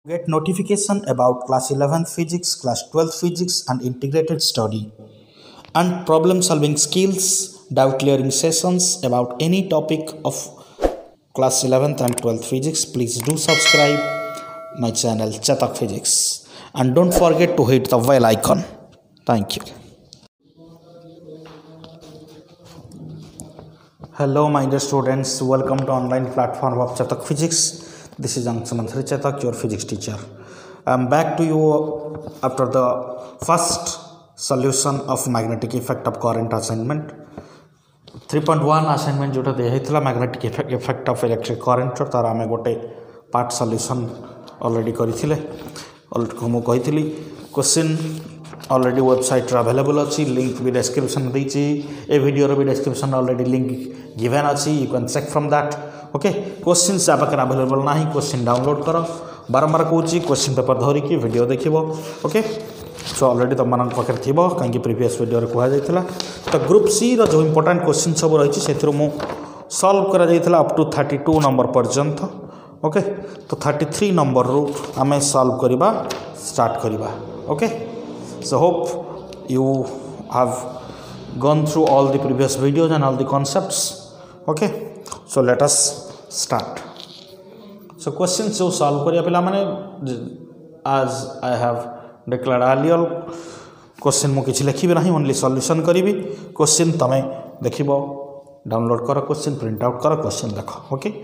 Get notification about class 11th physics, class 12th physics and integrated study and problem solving skills, doubt clearing sessions about any topic of class 11th and 12th physics. Please do subscribe my channel Chatak Physics and don't forget to hit the bell icon. Thank you. Hello my dear students, welcome to online platform of Chatak Physics. This is Ankshamanthari Chatak, your physics teacher. I am back to you after the first solution of magnetic effect of current assignment. 3.1 assignment जोटा दिया magnetic effect of electric current तार आमे गोटे part solution already करिथिले मु कहिथिली question already website रे available अछि लिंक भी डिस्क्रिप्शन देछि ए वीडियो रो भी डिस्क्रिप्शन ऑलरेडी लिंक गिवन अछि you can check from that okay question से आपके अवेलेबल नाही क्वेश्चन डाउनलोड करो बारंबार कहूची क्वेश्चन पेपर धरि की वीडियो देखिबो ओके सो ऑलरेडी तुम मन पाखे थिबो कांकी प्रीवियस वीडियो रे कहआ जायतिला तो ग्रुप सी रो जो इंपोर्टेंट क्वेश्चन सब रहिछि सेथिरो मु सॉल्व करा जायतिला अप टू 32 नंबर पर्यंत ओके तो 33 नंबर रो हमें सॉल्व करबा स्टार्ट करबा okay so hope you have gone through all the previous videos and all the concepts okay so let us start so questions so solve kariya pila mane as I have declared earlier question mu kiछि lekhibi nahi only solution karibi question tame dekhibo download karo question print out karo question dekho okay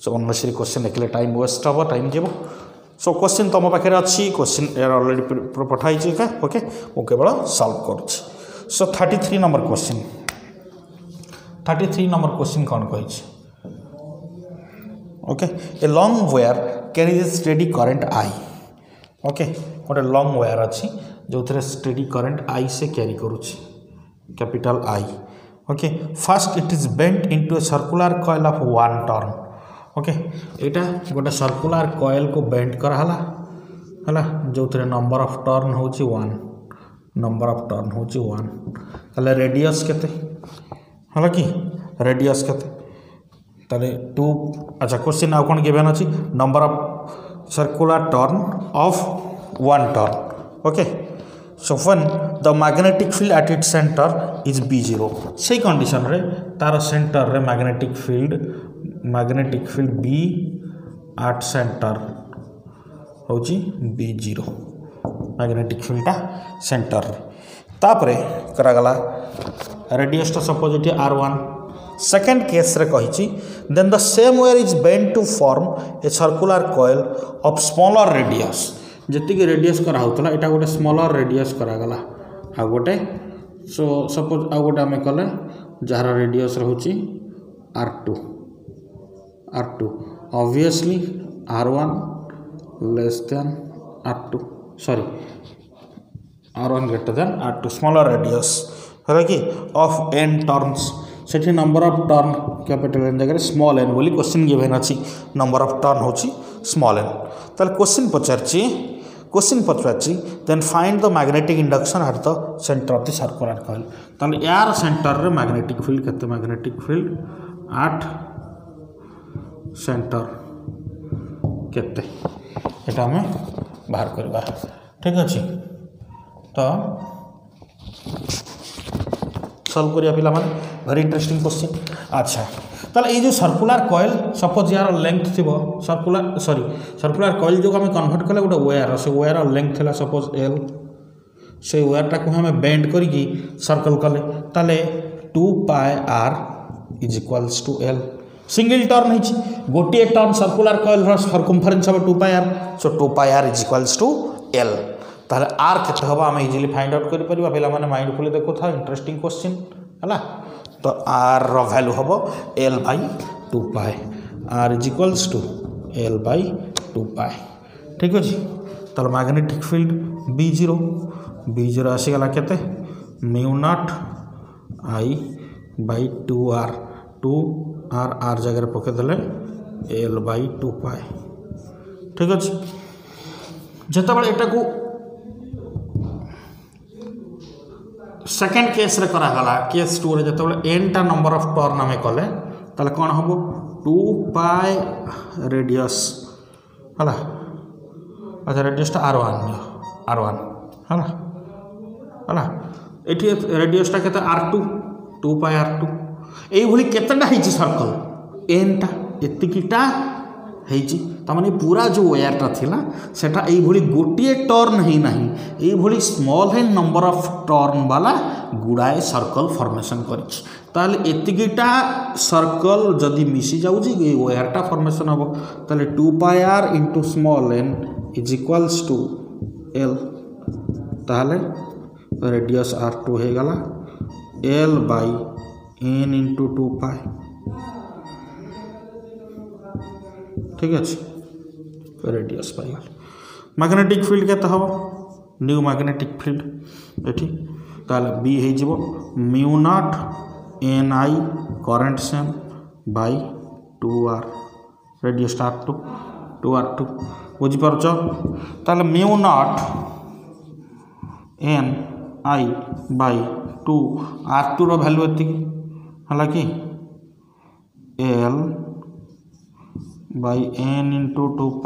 so unnecessary question lekile time waste hobo time jebo so question तुम पाखे अच्छी question already पठाई okay मु केवल solve करुच्ची so 33 number question 33 number question कौन कही okay a long wire carries steady current I okay गोटे लॉन्ग वायर अच्छी जो थे स्टेडी करंट आई से कैरी करुच्ची capital I okay first it is bent into a circular coil of one turn okay यहाँ गोटे सर्कुलर कॉइल को bend कराला है जो थे नंबर ऑफ टर्न हूँ 1 नंबर ऑफ टर्न हूँ 1 ताले रेडियस केते है कि रेडियस केते ताले 2 अच्छा क्वेश्चन आउ कौन गिवन अच्छी number of circular turn off 1 turn okay so when the magnetic field eight its centre is B0 से कंडीशन रे तार सेंटर रे magnetic field B at centre हूँ B0 मैग्नेटिक फील्ड सेंटर तापरे करागला रेडियस सपोज ये R1 second case रे कही then the same wire is bend to form a circular coil of smaller radius जी रेडियस कराला यहाँ गोटे स्मॉलर रेडियस करागला आ गोटे सो सपोज आ गोटे आम कले जार रेडियस रोचे R2 obviously R1 less than R2 sorry R1 greater than R2 smaller radius है कि ऑफ n टर्न्स से number of turn capital N जगह स्मॉल एन बोली क्वेश्चन गिवन अच्छी नंबर ऑफ टर्न हूँ स्मॉल एन ताले question पचार then find the magnetic induction at the centre of the circular coil ताले यार सेंटर रे मैग्नेटिक फील्ड केते मैग्नेटिक फील्ड एट सेंटर केते एटा हमें बाहर करबा ठीक अछि तो सॉल्व करिया पिला माने वेरी इंटरेस्टिंग क्वेश्चन अच्छा ताले ये जो सर्कुलर कॉइल सपोज यार लेंथ थिबो सर्कुलर कॉइल जो हमें कन्वर्ट कले गोटे वायर से वायर लेंथ थिला सपोज L से वायर टाको हमें बेंड करिकी सर्कल कले ताले 2 pi r is equals to L single turn है गोटे टर्न सर्कुलर कॉइल सर्कमफरेन्स हम 2 pi r so 2 pi r is equals to L ताले r केते हबा हम इजीली फाइंड आउट करि परिबा पिला माने माइंडफुली देखो था इंटरेस्टिंग क्वेश्चन हला तो r रो वैल्यू हबो L by 2 pi r is equals to L by 2 pi ठीक अछि ताले मैग्नेटिक फील्ड B0 आसीगला केते mu naught I bye 2r 2r जगह पके देले L बाय 2 पाई ठीक अछि जता बळे एटा को सेकेंड केस रे करागला केस 2 रे जता बळे n टा नंबर ऑफ टर्न हमें कले ताले कोन हबो 2 पाई रेडियस हला अच्छा रेडियसटा R1 R1 है ये रेडियसटा के R2 2πr2 ये केतटा है सर्कल एनटा एतिकीटा तामाने पूरा जो वायरटा थिला सेटा ये गोटे टर्न है ना ये स्मॉल है नंबर ऑफ टर्न वाला गुड़ाए सर्कल फॉर्मेशन कर एतिकीटा सर्कल जदि मिसी जाऊँगी ये वायरटा फॉर्मेशन हम ताले 2πr into small n is equals to l ताले रेडियस R2 हो गला l बाय n इंटू 2π ठीक अच्छे रेडियस पाइगल मैग्नेटिक फील्ड केते हम न्यू मैग्नेटिक फील्ड ये ताले बी हो mu naught ni current same by 2r radius R2 2r2 बुझीपार ताले mu naught n i by 2 R2 रो वैल्यू एति हला कि l by n into 2π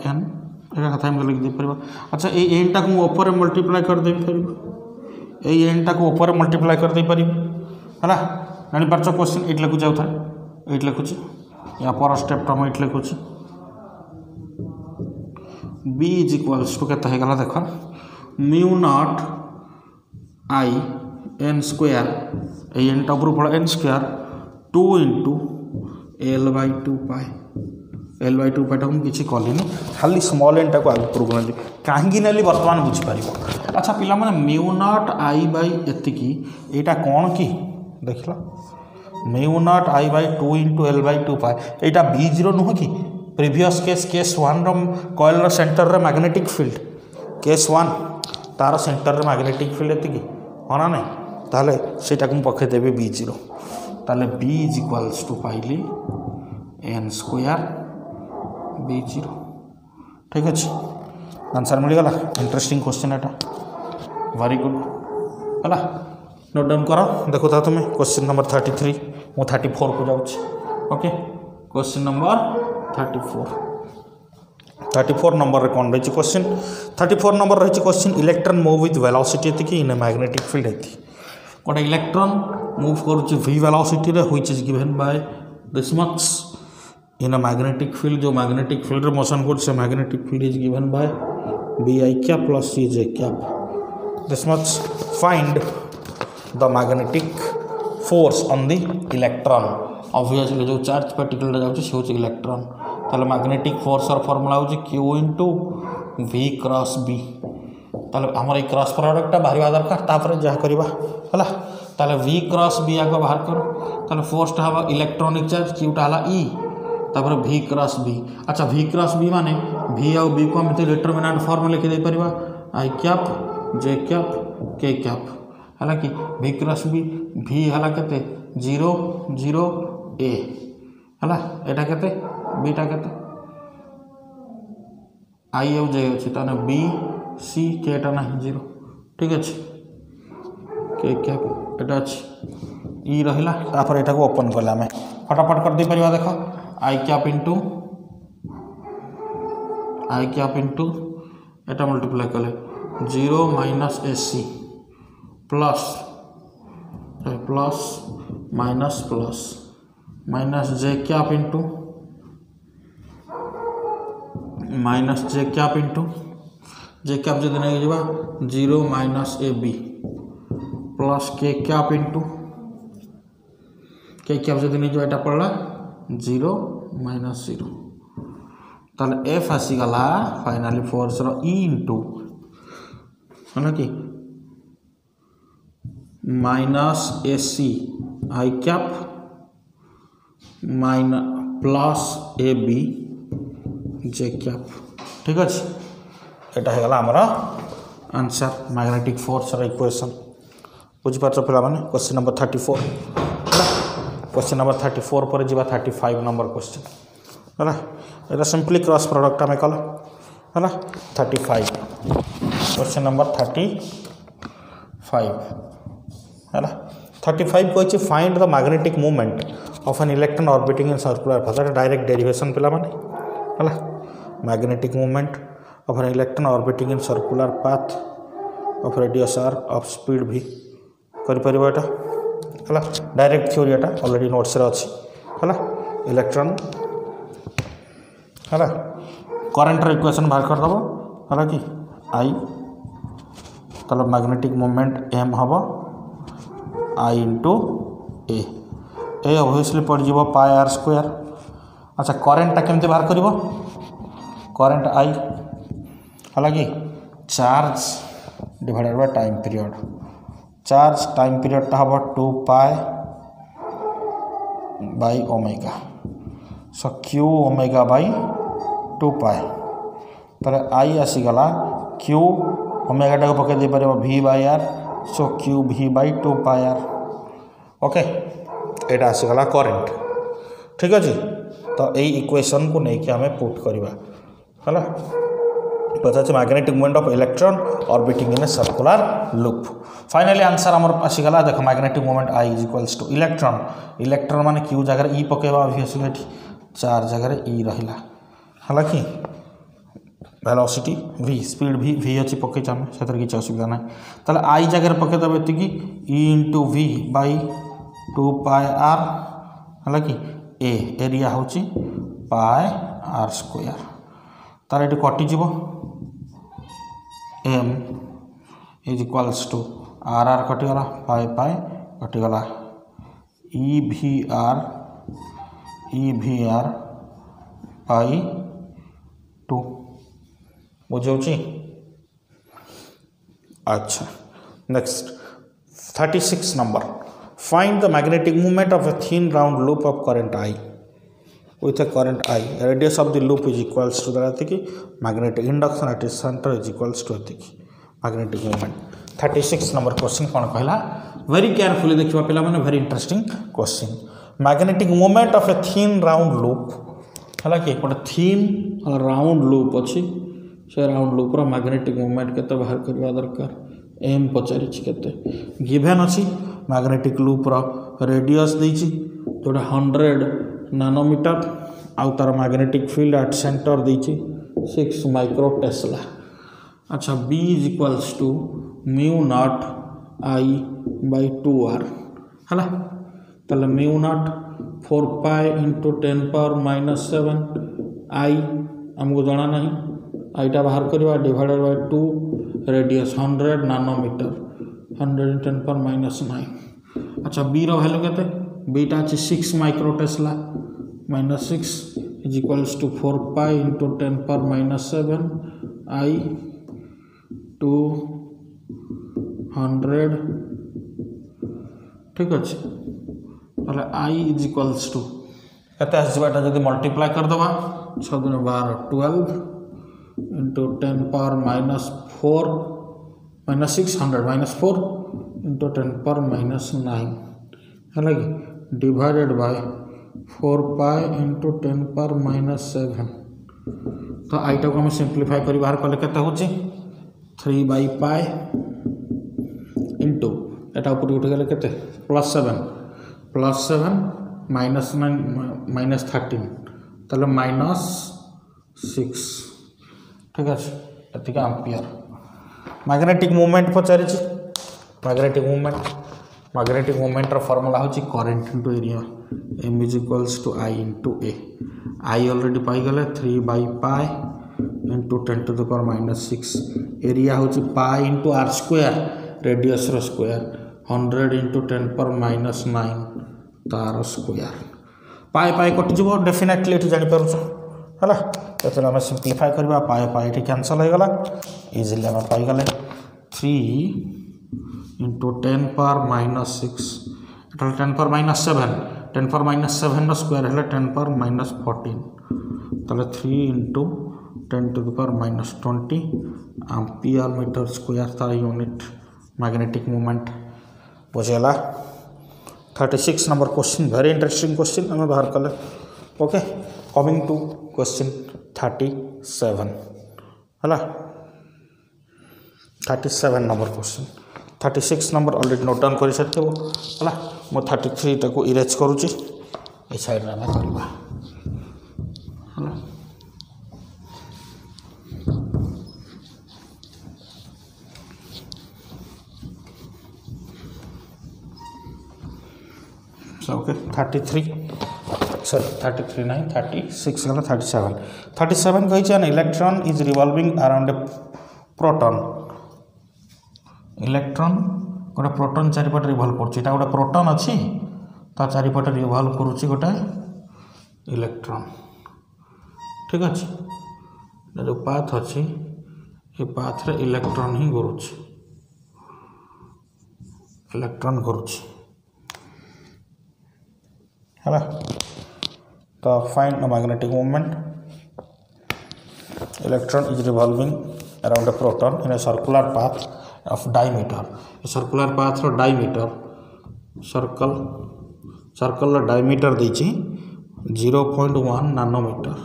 n एक कथा लिख दे पार। अच्छा ये एन टाक ऊपर मल्टीप्लाई कर दे पार ये एन टाक ऊपर मल्टीप्लाई कर दे पार है जापार क्वेश्चन ये लिखुचे आउ थे ये लिखुची या पर स्टेपटा मुझे लिखुची बी इज इक्वल्स टू के देख mu naught I n square n टा ऊपर पड़ा n square 2 into l by 2π l by 2π टाक किसी कलिनी खाली स्मॉल एन टाक ऊपर ना कहीं ना बर्तमान बुझीपार। अच्छा पिला माने म्यू नॉट आई बाय एतिकी एटा कौन कि देख mu naught I bye 2 into l by 2π Etah B0 नुह कि प्रीवियस केस 1 कॉइल सेंटर रे मैग्नेटिक फील्ड केस 1 तार सेंटर रे मैग्नेटिक फील्ड एतिकी हाँ ना नहीं ताले सेटा को पकईदेवी B0 ताले B इज इक्वल्स टू पाइली n स्क्वायर B0 ठीक अच्छे आंसर मिलगला। इंटरेस्टिंग क्वेश्चन एटा वेरी गुड है नोट डाउन कर देखो था तुम्हें क्वेश्चन नंबर 33 मु 34 को जाऊँगी ओके क्वेश्चन नंबर 34 नंबर कौन रही क्वेश्चन 34 नंबर रही question electron move with velocity एति इन मैग्नेटिक फील्ड एति गोटे इलेक्ट्रॉन मूव करुच्ची v वेलोसिटी रे which is given by this much in a magnetic field जो मैग्नेटिक फील्ड रे मोशन कर magnetic field is given bye bi cap plus cj cap this much find the magnetic force on the electron obviously जो charge particle जाउची से होची electron ताले magnetic force और formula होची q into v cross b ताले हमर एक क्रॉस प्रोडक्ट बाहर दरकार तापर जहाँ करवा है ताले v क्रॉस b आग बाहर कर ताले फोर्सटा हम इलेक्ट्रॉनिक चार्ज क्यूटा हला e तापर v क्रॉस b। अच्छा v क्रॉस b माने v आउ b को हम डिटरमिनेंट फॉर्म लिखि दे परिबा i cap j cap k cap है कि v क्रॉस b v है केते 0 0 a है एटा केते बीटा केते i आउ j अछि ताने b c k टा नहीं 0 ठीक अच्छे k कैप एटा अछि e रहिला तापर एटा को ओपन करला में फटाफट कर दे परिबा देखो i cap into Etah multiply कले 0 minus ac plus plus minus plus minus j cap into minus j cap into j cap जब नहीं जावा 0 minus ab plus k cap into k cap जब नहीं जावा पड़ा 0 माइनस 0 ताले f आसीगला फाइनाली फोर्स रो e into है कि minus ac i cap minus plus ab j cap ठीक अच्छे एटा है आमर आंसर मैग्नेटिक फोर्स इक्वेशन बुझीपार पे क्वेश्चन नंबर 34 क्वेश्चन नंबर 34 पर जी 35 नंबर क्वेश्चन है ये सिंपली क्रॉस प्रोडक्ट आम कल है 35 क्वेश्चन नंबर 35 है 35 कही find the magnetic movement of an electron orbiting in circular path direct derivation पे है magnetic movement of an electron orbiting in circular path of radius R of speed भी करिपरिबा है डायरेक्ट थ्योरी एटा already notes रे अछि है electron है करंट इक्वेशन बाहर कर दबो है कि आई तब मैग्नेटिक मूवमेंट एम हम आई इंटू ए ऑब्वियसली पड़ो पाई आर स्क्वायर। अच्छा करेन्टा केमती बाहर कर करेन्ट आई है कि charge divided by time period charge time पीरियडटा हम 2 pi by omega so q omega by 2 pi तारे आई आसीगला क्यू ओमेगा टा पकई दे पारे v by r so q v by 2 pi r okay एटा आसीगला करेंट ठीक अच्छे तो यही इक्वेशन को लेकिन आम पुट करवा है पचार magnetic movement of electron orbiting in a circular loop finally answer आमर आसीगला देख magnetic movement I is equals to electron electron माने क्यू जगह ई पकेबा ऑब्वियसली चार जगह ई रहिला है कि वेलोसिटी v स्पीड भी v अच्छी पकई आम से किसी असुविधा ना ताले आई जगह पकईदेव ये e into v by 2 pi R है कि ए एरिया हूँ पाई आर स्क्वायर तार ये कटिज M is equals to r r कटिगला पाई पाई कटिगला ई भी आर पाई 2 बुझे। अच्छा नेक्स्ट 36 नंबर find the magnetic movement of a thin round loop of current I with a current I radius of the loop is equals to the magnetic induction at its center is equals to magnetic moment 36 number question कौन कहला very carefully देखिबा पिला माने very interesting question magnetic moment of a thin round loop हला कि एक thin round loop अछि से राउंड लूप रो मैग्नेटिक मूवमेंट केते बाहर करबा दरकार एम पचारि छि केते गिवन अछि मैग्नेटिक लूप रो रेडियस दैछि जोटा 100 नानोमीटर आउ तार मैग्नेटिक फील्ड एट सेंटर दैछि 6 माइक्रो टेस्ला। अच्छा B is equals to mu naught I by 2r है ताले mu naught 4 pi into 10 power -7 I हमको जाना नहीं आईटा बाहर करवा divided by 2 radius 100 nanometre 100 × 10 power -9। अच्छा बी रो वैल्यू केते बीटा अछि 6 micro Tesla -6 is equals to 4 pi into 10 power -7 I 200 ठीक अच्छे ताले आई इज इक्वल्स टू केते आसबाटा जदि मल्टीप्लाई कर दबा 6 × 12 12 इंटू 10 पावर -4 -600 -4 इंटू 10 पावर -9 है कि divided by 4 pi into 10 power -7 तो आईटा को हम सिंप्लीफाई कर बाहर कले केते होची 3 बाई पाई इंटू एटा ऊपर उठ गले केते +7 -9 -13 ताले -6 ठीक है एतिका एम्पियर मैग्नेटिक मूवमेंट पचारि मैग्नेटिक मूवमेंट रो फार्मूला होची current into area m is equals to I into a I already पाई गले 3 by pi into 10 to the power -6 area होची pi into r square radius रो स्क्वायर 100 इंटू 10 पावर -9 तार square pi पाई कटि जबो definitely एठी जानि परछो हला तो आम सिंप्लीफाई करबा पाए पाए ये कैंसल हो गला इजिली आम पाई गले 3 इंटू 10 पावर -6 10 पावर -7 10 पावर -7 स्क्वायर है 10 पावर -14 ताले 3 into 10 to the power -20 ampere metre square तार यूनिट मैग्नेटिक मूवमेंट बुझेला। 36 number question very interesting question आम बाहर कले ओके कमिंग टू क्वेश्चन 37 है 37 number question 36 number already note down कर सारी है मो 33 टाको इरेज करुच्ची ए साइड आम करवा ओके 33 सॉरी 33 नहीं 36 गला 37 कही an electron is revolving around a proton electron गोटे प्रोटॉन चारिपटे रिवॉल्व कर गोटे प्रोटॉन अच्छी ता चारिपटे रिवॉल्व करुच्ची गोटे इलेक्ट्रॉन ठीक अच्छे जो पाथ अच्छी ये पाथ रे इलेक्ट्रॉन ही घुरुची इलेक्ट्रॉन घुरुची है तो find the magnetic moment electron is revolving around a proton in a circular path of diameter circular path रो डायमीटर सर्कल डायमीटर देछि 0.1 नैनोमीटर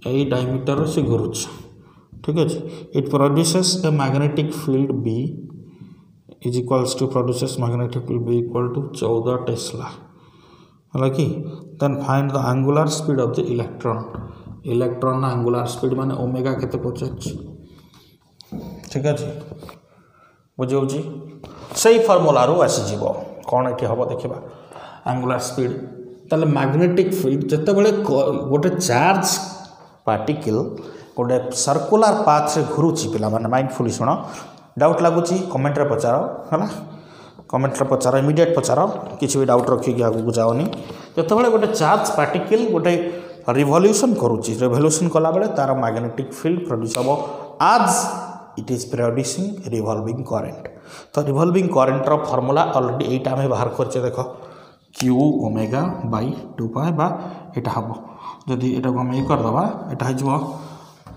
यही डायमीटर से घुरुछ ठीक अच्छे it produces a magnetic field B is equals to produces magnetic field B equal to 14 tesla है कि then find the angular speed of the electron angular speed माने omega केते पचाच ठीक अच्छे बुझे से फर्मुला रू आसीज कौन ये हम देखा एंगुलर स्पीड ताले मैग्नेटिक फील्ड जिते बड़े गोटे चार्ज पार्टिकल गोटे सर्कुलर पाथ से घुरुची पिला माने माइंडफुली शुण डाउट लगुच कमेंट रे पचार है कमेंट रे पचार इमिडिएट पचार किसी भी डाउट रखिक आगू जाओनी जिते गोटे चार्ज पार्टिकल गोटे रिवोल्यूशन करुच्ची रिवोल्यूशन कला बेले तार मैग्नेटिक फील्ड प्रोड्यूस हम आज it is producing revolving current तो रिवॉल्विंग करेंट रो फॉर्मूला ऑलरेडी एटा हमें बाहर करछे देखो क्यू ओमेगा बाई 2 पाई बा एटा हम जदि एटा को हम कर दबा एटा हो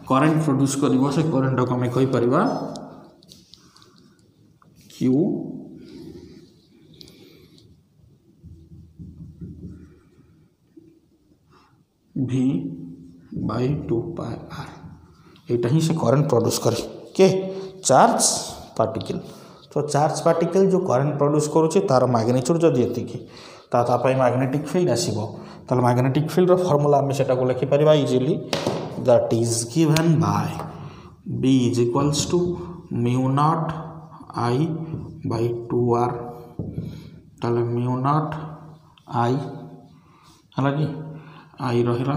करेंट प्रोड्यूस करिवो से करेंट को हम कहि परिबा q V by 2 pi r यहाँ ही से करंट प्रोड्यूस करे के चार्ज पार्टिकल तो चार्ज पार्टिकल जो करंट प्रोड्यूस करुचे तार मैग्नीट्यूड जदि एतिकी तापाई मैग्नेटिक फील्ड आसो तो मैग्नेटिक फील्ड फॉर्मूला आम से लिखिपर easily that is given by B is equals to mu naught I by 2R ताले म्यू नॉट I है कि आई रहा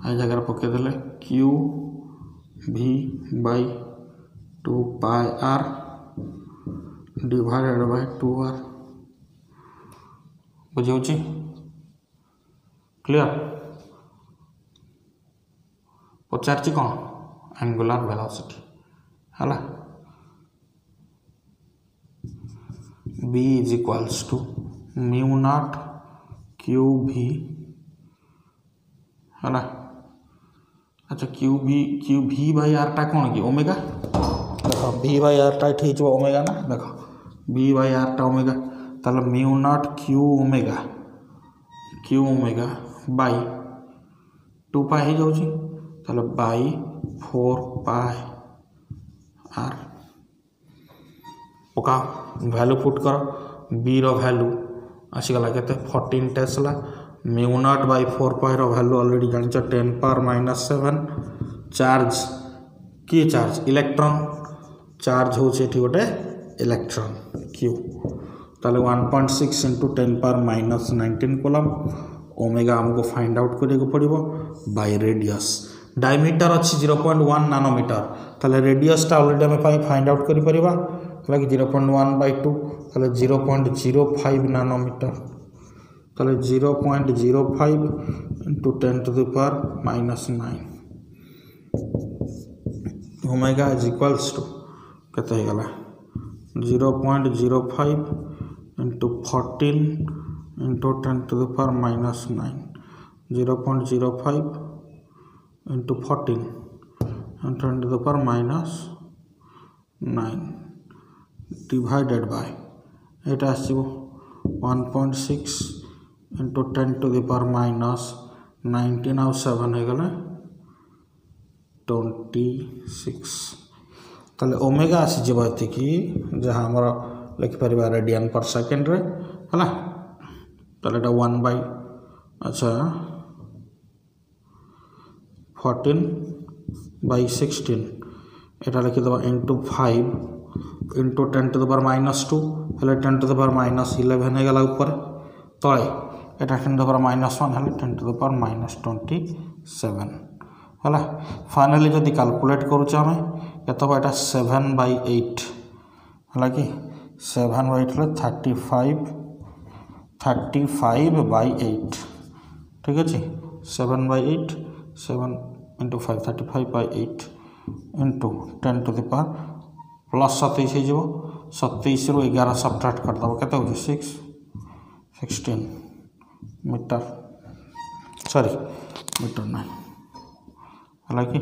आई जगह पकईदे q V by 2 pi R divided by 2R बुझे क्लियर पचार कौन एंगुलर वेलोसिटी है B is equals to mu naught q V है ना अच्छा क्यू भी बाई आर टा कौन कि ओमेगा देखो भी बाई आर टा ये ओमेगा ना देखो भी बाई आर टा ओमेगा ताले mu naught q omega by 2 pi हो जाऊँगी ताले बाई 4 पाई आर पका वैल्यू पुट कर बी रो वैल्यू आसीगला के 14 tesla mu naught by 4 pi रो वैल्यू ऑलरेडी जान 10 पावर -7 चार्ज किए चार्ज इलेक्ट्रॉन चार्ज होचे गोटे इलेक्ट्रॉन क्यू ताले 1.6 इंटू 10 पावर -19 कोलम ओमेगा हमको फाइंड आउट करने पड़ो बाय रेडियस डायमीटर अच्छी 0.1 नैनोमीटर ताले रेडियस टा ऑलरेडी हमें फाइंड आउट करि परिबा कि 0.1 बाई 2 ताले 0.05 नैनोमीटर ताले 0.05 into 10 to the power -9 omega is equals to केते हो गला 0.05 into 14 into 10 to the power -9 0.05 into 14 into 10 to the power -9 divided by एटा आसीबो 1.6 इंटू 10 टू द पावर -19 आउ 7 हो गला 26 ताले ओमेगा आसीज ये जहाँ आमर लिखिपर रेडियन पर सेकेंड रे है ताले 1 बाय अच्छा 14/16 एटा लिखिदेव into 5 into 10 to the power -2 हेल्ले 10 टू द पावर -11 हो गला ऊपर तले एटा 10 टू द पावर -1 हेल्ले 10 टू द पावर -27 है फाइनाली जदि कैलकुलेट करुचे आम केत एटा 7/8 है कि 7/8 35/8 ठीक अच्छे 7/8 7 into 5 35/8 into 10 to the power plus 27 हो 27 रु 11 सब्ट्रैक्ट करदेव के 16 मीटर सॉरी मीटर ना है कि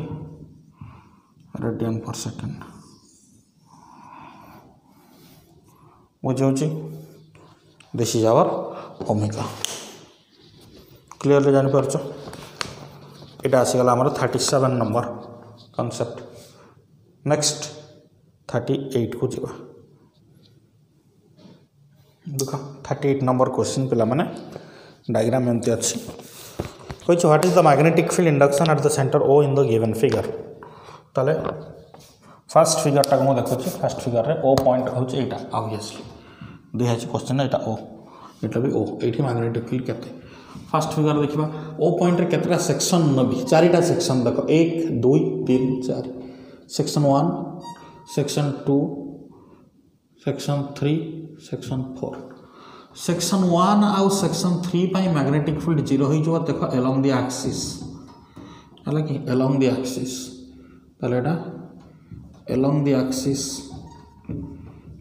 रेडियन पर सेकेंड बुझे this is our omega clearly जानी पारछ एटा आसीगला आमर 37 नंबर कॉन्सेप्ट नेक्स्ट 38 को जीवा देख 38 नंबर क्वेश्चन पिला माने डायग्राम एमती अच्छी कही what is the magnetic field induction at the centre O in the given figure ताले फर्स्ट फिगर टाक मु देखुची फर्स्ट फिगर रे ओ पॉइंट होची एटा ऑब्वियसली दिया है क्वेश्चन एटा ओ एटा भी ओ एठी मैग्नेटिक फील्ड केते फर्स्ट फिगर देखिबा ओ पॉइंट रे केतरा सेक्शन नबी चारिटा सेक्शन देखो 1 2 3 4 section 1 section 2 section 3 section 4 section 1 आउ सेक्शन 3 पाई मैग्नेटिक फील्ड 0 हो जो देखो अलोंग द एक्सिस है कि अलोंग द एक्सिस ताले एटा along the axis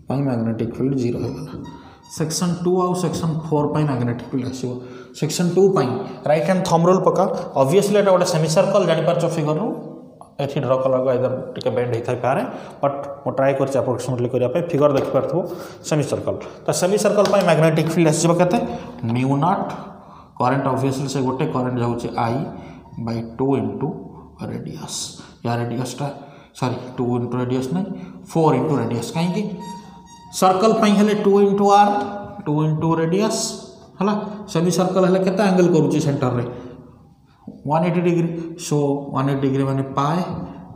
pi magnetic field 0 हो गला सेक्शन 2 आउ सेक्शन 4 पाई मैग्नेटिक फील्ड आसीबो सेक्शन 2 पाई राइट हैंड थंब रूल पका ऑब्वियसली एटा गोटे सेमी सर्कल जानि परचो फिगर रो एथि ड्र कला इधर टिके बेंड होता है पारे बट मो ट्राई कर अप्रोक्सीमेटली करने फिगर देखि पारथो सेमी सर्कल तो सेमी सर्कल पाई मैग्नेटिक फील्ड आसीबो केते म्यू नॉट करंट ऑब्वियसली से गोटे करंट जाउची I/2 इंटू रेडियस या रेडियसटा सॉरी 2 इंटू रेडियस नहीं 4 इंटू रेडियस कहीं सर्कल पाई हेले 2 इंटू r 2 इंटू रेडियस है सेमी सर्कल हेले केते एंगल करूची सेंटर रे 180 डिग्री सो 180 डिग्री माने पाए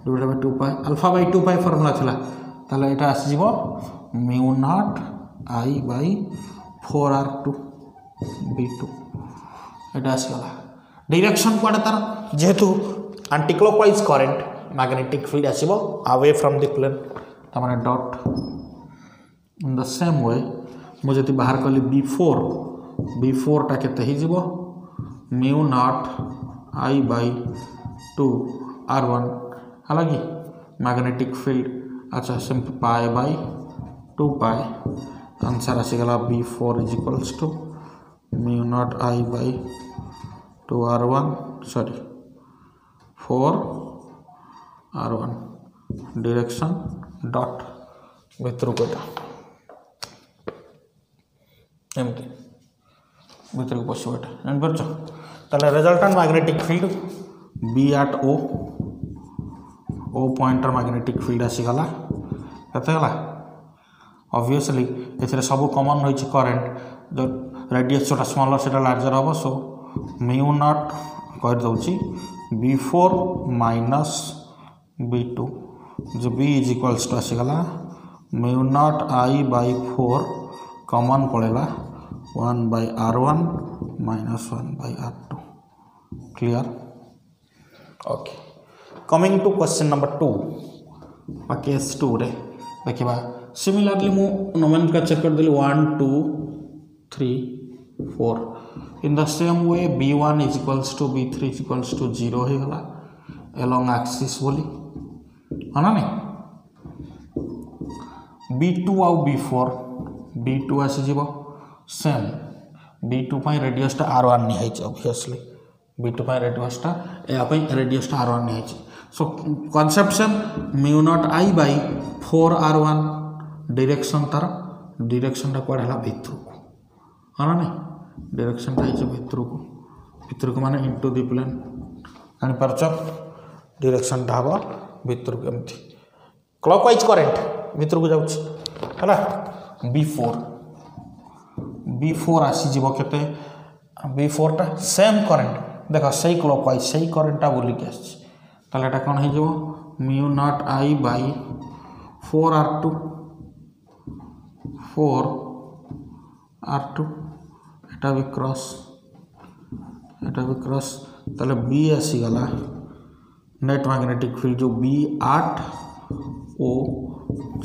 डिवाइडेड बाय 2 पाए अल्फा बाय 2 पाए फार्मूला थिला ताले एटा आसी जीवो म्यू नॉट I/4r2 b2 एटा आसी गला डायरेक्शन कोड तार जेहेतु anticlockwise current magnetic field आसीबो अवे फ्रॉम द प्लेन त माने dot in the same way मु जति बाहर कली b4 टा केते ही जीवो म्यू नॉट I/2 r1 हालांकि मैग्नेटिक फील्ड अच्छा simple pi by 2 pi answer आसीगला b4 is equals to mu naught I/2 r1 sorry 4 r1 direction dot भितर को एमती भितर को पशु जान पारछ ताले resultant magnetic field B at O पॉइंटर मैग्नेटिक फील्ड आसीगला केते गला ऑब्वियसली एथिरे सब कॉमन होइछि करंट जो रेडियस छोटा स्मॉलर सेटा लार्जर हम सो म्यू नॉट कर दउछि b4 माइनस b2 जो b इज इक्वल्स टू आसीगला म्यू नॉट I/4 कॉमन पड़ेगा 1/r1 minus 1/r2 clear okay coming to question number 2 case 2 रे देखिबा सिमिलरली मु नोमेनक्लेचर कर देली 1 2 3 4 in the same way b1 is equals to b3 is equals to 0 हो गला along axis बोली है ना नहीं b2 आउ b4 आसी जीवो सेम b2 पाई रेडियस टा r1 नि हाइछ ऑब्वियसली b2 पाई रेडियस टा या पाई रेडियस टा r1 नि हाइछ so concept same mu naught I/4 r1 direction तार डायरेक्शन टा कोड हला भितर को है ना नहीं डायरेक्शन टा हाइछ भितर को माने इनटू द प्लेन जानि परछ डायरेक्शन टा हबो भितर को एमथि क्लॉकवाइज करेंट भितर को जाउछि हला B4 आसी जीवो केते B4 टा सेम करेंट देखो सही क्लॉकवाइज सही करेंटा बोली के आछि ताले एटा कोन हे जीवो mu naught I bye 4R2 एटा भी क्रॉस ताले B आसी गला नेट मैग्नेटिक फील्ड जो B8 ओ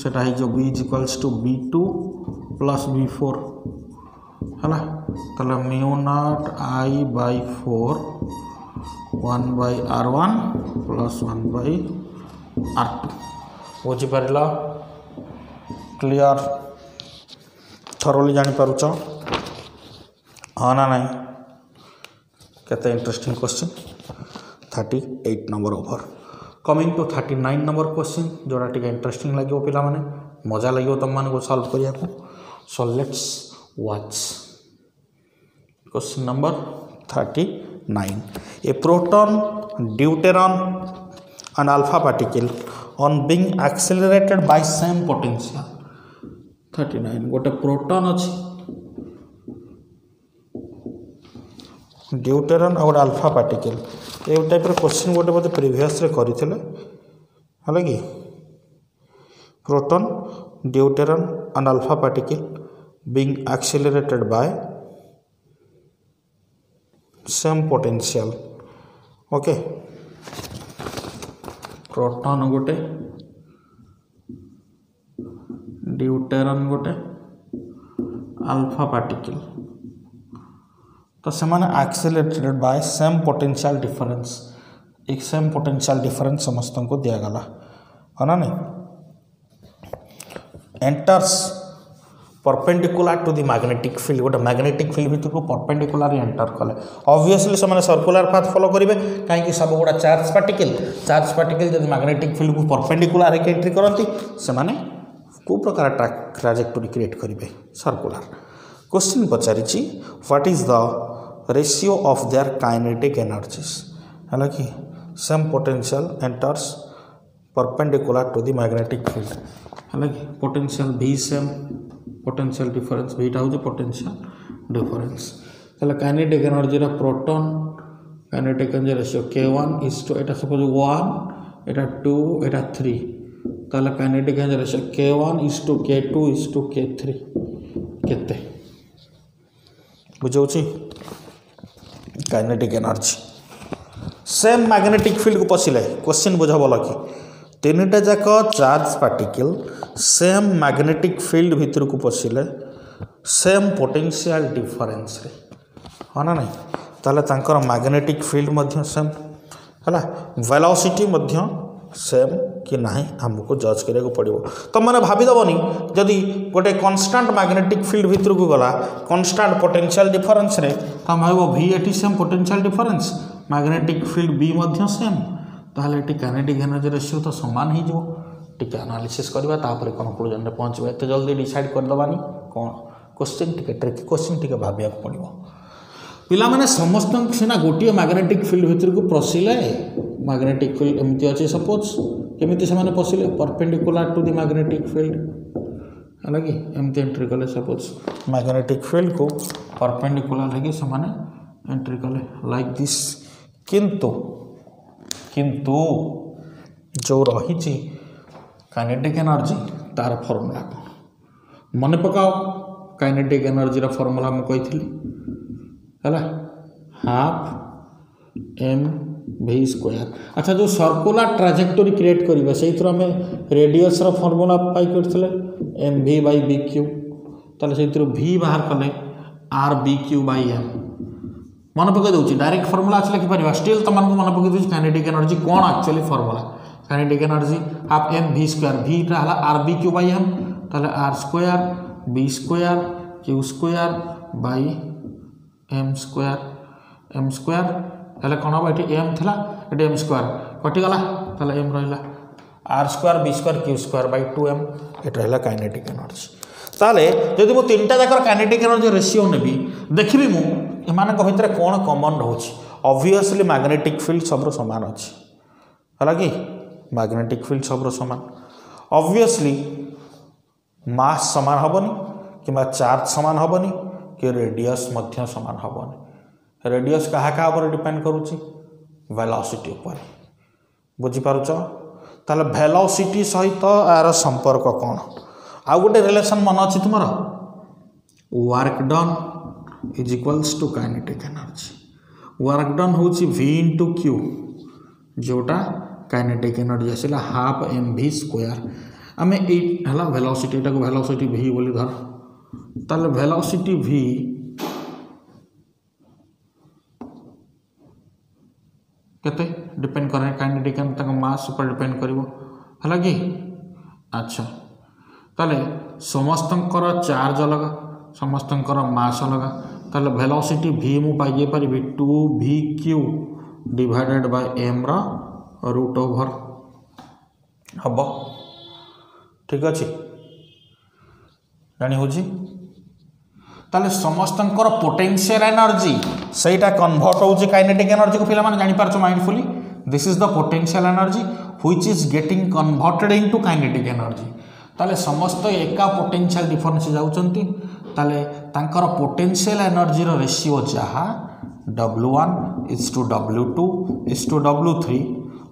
सेटा है जो B is equals to B2 plus B4 है ताले mu naught I by 4 1 by R1 plus 1 by R2 बुझी पारिला क्लियर थरोली जानी पारुछ हाँ ना नहीं केते interesting question 38 number over coming to 39 number question जोड़ा टिके इंटरेस्टिंग लगे पिला माने मजा लगे तुम मान को सॉल्व करिया को so let's watch question number 39 a proton deuteron and alpha particle on being accelerated by same potential 39 गोटे प्रोटॉन अछि ड्यूटेरॉन और अल्फा पार्टिकल ये टाइप क्वेश्चन गोटे बोलते प्रीवियस रे करथिले हला कि proton deuteron and alpha particle being accelerated by same potential okay proton गोटे ड्यूटेरॉन गोटे अल्फा पार्टिकल तो सेमाने accelerated by same potential difference एक सेम पोटेंशियल डिफरेंस समस्त को दिया गला है ना नहीं enters perpendicular to the magnetic field गोटे मैग्नेटिक फील्ड भीतर को परपेंडिकुलर एंटर कले ऑब्वियसली से सर्कुलर पाथ फॉलो करेंगे कहीं सब गुड़ा चार्ज पार्टिकल जब मैग्नेटिक फील्ड को परपेंडिकुलर एंट्री करती से को प्रकार ट्राजेक्टोरी क्रिएट करेंगे सर्कुलर क्वेश्चन पचारि what is the ratio of their kinetic energies है कि same potential enters perpendicular to the magnetic field है कि पोटेंशियल भी सेम पोटेंशियल डिफरेंस भीटा हूँ पोटेंशियल डिफरेंस ताले kinetic energy proton kinetic energy ratio K1 is to एटा suppose 1 एटा 2 एटा 3 ताले kinetic energy ratio K1 is to K2 is to K3 केते बुझाऊँ kinetic energy same magnetic field को पशिले क्वेश्चन बुझा बोल कि तीनटा जाक charge particle same magnetic field भीतर को पशिले सेम पोटेंशियल डिफरेंस रे हाँ ना नहीं ताले तांकर मैग्नेटिक फील्ड मध्य सेम है वेलोसिटी मध्य सेम कि नहीं हमको जज करिया पड़ो तुम मैंने भावीदबनी जदि गोटे कन्स्टांट मैग्नेटिक फील्ड भीतर को गला कन्स्टांट पोटेंशियल डिफरेंस रे तुम भाव V eighty same potential difference magnetic field B मध्य सेम ताहले एटी काइनेटिक एनर्जी रेशियो तो समान ही जो टिके एनालिसिस करबा तापर कंक्लूजन रे पहुंचबा एते जल्दी डिसाइड कर दबानी कोन क्वेश्चन टिके ट्रिकी क्वेश्चन टिके भाबिया पड़ो पिला माने समस्त सीना गोटे मैग्नेटिक फील्ड भीतर को प्रसिले मैग्नेटिक फील्ड एमती अच्छे सपोज केमी से पशिले perpendicular to the magnetic field है कि एमती एंट्री कले सपोज मैग्नेटिक फील्ड को परपेंडिकुलर है से एंट्री कले लाइक दिस किंतु जो रही काइनेटिक एनर्जी तार फॉर्मूला कौन मन पकाओ काइनेटिक एनर्जी रा फॉर्मूला मुझे कही है हाफ एम v स्क्वायर अच्छा जो सर्कुलर ट्राजेक्टोरी क्रिएट करिबा से आम रेडियस रा फॉर्मूला पाई करथिले m v by B q ताले से v बाहर कले r B Q by m मन पकई दूसरी डायरेक्ट फॉर्मूला अच्छे लिखिपर स्टिल तुम मन पकई दूसरी काइनेटिक एनर्जी कौन actually formula kinetic energy half M v square भीटा है R B Q by M ताले R square B square Q square by M square हेल्ले कौन हम ये एम थी ये एम स्क्वायर कटिगला ताले एम रहा r square B square Q square by 2m ये रहा काइनेटिक एनर्जी ताले जदि मु तीनटा जाकर काइनेटिक एनर्जी रेशियो नेबी देखिबी मु एमान भितर कौन कॉमन रोचे ऑब्वियसली मैग्नेटिक फील्ड सब सामान अच्छी है कि मैग्नेटिक फील्ड सब सामान ऑब्वियसली मास समान हेनी कि चार्ज समान हेनी कि रेडियस मध्य समान हेनी। रेडियस क्या ऊपर डिपेंड करुच्ची वेलोसिटी उपर बुझीपारुच। ताले वेलोसिटी सहित यार संपर्क कौन आउ गोटे रिलेशन मन अच्छी तुम work done is equals to kinetic energy. Work done हूँ v इंटू क्यू जोटा काइनेटिक एनर्जी आसला हाफ mv स्क्वायर आम है वेलोसिटी को वेलोसिटी v बोली धर ताले वेलोसिटी v केते डिपेंड करे काइनेटिक मास ऊपर डिपेंड करिवो हला कि। अच्छा ताले समस्तंकर चार्ज अलग समस्तंकर मास अलग ताले वेलोसिटी v मु पाई पारि 2vq divided by m root over हम ठीक अच्छे जानी हो ताले समस्तंकर पोटेंशियल एनर्जी सेटा कन्वर्ट होउची काइनेटिक एनर्जी को पिला माने जानि पारछो mindfully this is the potential energy which is getting converted into kinetic energy. ताले समस्त एका पोटेंशियल डिफरेंस जाउचंती ताले तांकर पोटेंशियल एनर्जी रो रेशियो जहा W1 is to W2 is to W3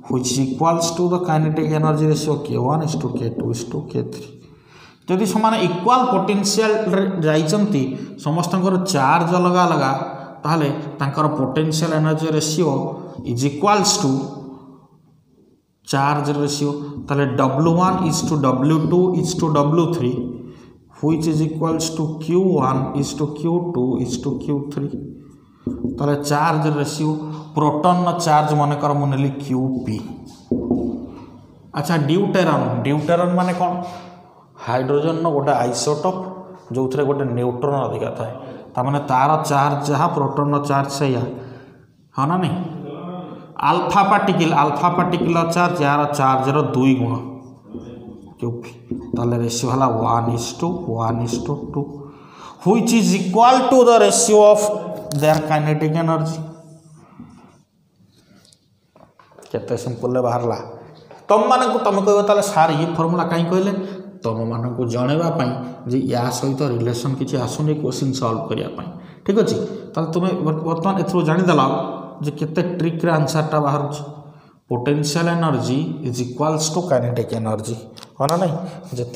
which equals to the kinetic energy ratio K1 is to K2 is to K3। जदि समान equal potential जाइचंती समस्तंकर चार्ज अलग अलग ताहले तांकर potential energy ratio is equals to charge ratio ताहले W1 is to W2 is to W3 which is equals to Q1 is to Q2 is to Q3। ताहले चार्ज रेशियो प्रोटॉन चार्ज मन कर मुनेली QP। अच्छा ड्यूटेरन माने कौन hydrogen गोटे isotope जो थे गोटे न्यूट्रॉन अधिका थाए तार तार चार्ज जहाँ प्रोटॉन चार्ज से हाँ ना नहीं अल्फा पार्टिकल चार्ज यार चार्ज रो 2 गुण QP ताले रेशियो हला 1:1:2 which is equal to the ratio of their kinetic energy. केते सिंपल बाहरला तुम मानक तुम कह सार ये फॉर्मूला कहीं कहले तुम मानक जनवाई जे या सहित रिलेशन किसी आसुनी क्वेश्चन सॉल्व करने ठीक अच्छे ताल तुम बर्तमान एथरो जानीदेल जे केते ट्रिक आंसरटा बाहर potential energy is equals to kinetic energy हाँ ना नहीं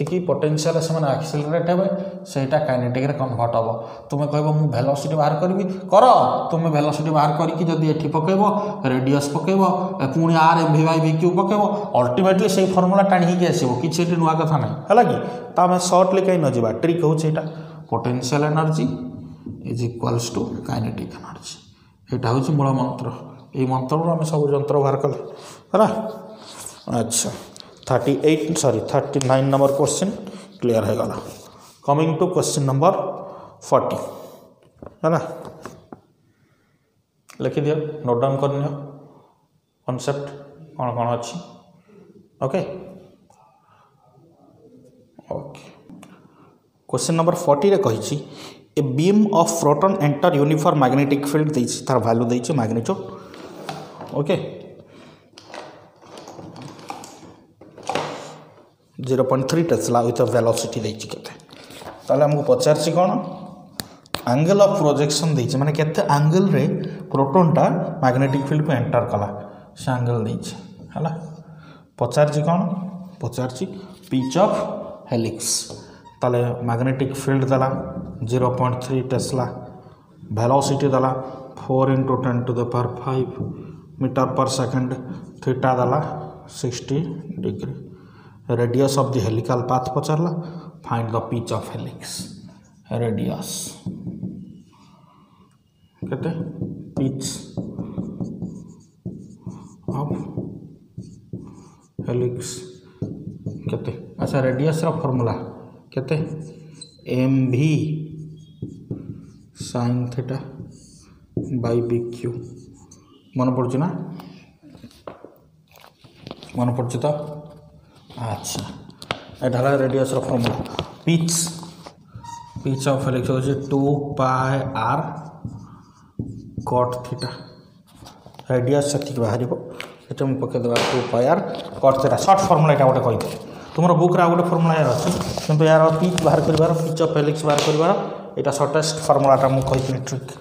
जी पोटेंशियल से एक्सिलरेट हे सेटा काइनेटिक रे कन्वर्ट हम तुम कह मु वेलोसिटी बाहर करी कर तुम वेलोसिटी बाहर करके जदि ये पकेब रेडियस पकेब पुणी R M V V Q पकेब अल्टीमेटली से फॉर्मूला टाणी आसो कि नुआ कथा ना है कि आम सर्टली कहीं न जा ट्रिक हूँ potential energy is equals to kinetic energy यहाँ हूँ मूल मंत्र ये मंत्र आम सब जंत्र बाहर कले है। अच्छा 39 नंबर क्वेश्चन क्लियर हो गला। कमिंग टू क्वेश्चन नंबर 40 है ना लिखि दियो नोट डाउन कर नियो कॉन्सेप्ट कौन कौन अच्छी ओके ओके। क्वेश्चन नंबर 40 रे कही a beam of proton enter uniform magnetic field देछि तार वैल्यू देछि magnitude okay 0.3 tesla with velocity देछि केते ताले हमको पचारछि कोन एंगल ऑफ प्रोजेक्शन देछि माने केते एंगल रे प्रोटॉनटा मैग्नेटिक फील्ड को एंटर कला से एंगल देछि हला पचारछि कोन पचारछि पिच ऑफ हेलिक्स ताले मैग्नेटिक फील्ड दला 0.3 टेस्ला वेलोसिटी दला 4 × 10⁵ मीटर पर सेकंड थीटा दला 60 degree radius of the helical path पचारला find the pitch of helix radius केते पिच ऑफ हेलिक्स केते। अच्छा रेडियस रा फार्मूला केते mv sin theta by bq मन पड़छ ना मन पड़छ तो अच्छा एटा रेडियस रो फार्मूला पिच ऑफ हेलिक्स हो 2πr cot थीटा रेडियस से बाहर ये पकड़ 2πr cot theta short formula ये गोटे कही तुम बुक रे गोटे फर्मुला यार अच्छी किंतु यार पिच बाहर कर पिच ऑफ हेलिक्स बाहर कर यहाँ सर्टेस्ट फर्मुलाटा मुझे ट्रिक।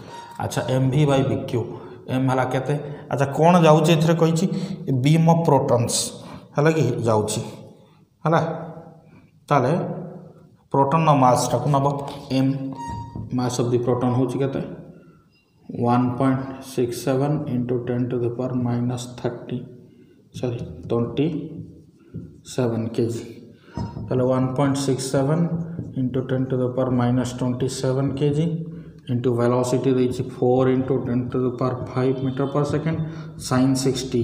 अच्छा M V by B Q M है केते। अच्छा कौन जाऊँगी कही बीम ऑफ प्रोटॉन्स है कि जाऊँगी है ताले प्रोटॉन मास टाक नब M mass of the proton हूँ केते 1.67 into 10 to the power minus 27 kg ताले 1.67 into 10 to the power minus 27 kg into velocity रही 4 into 10 to the power 5 metre per second sin 60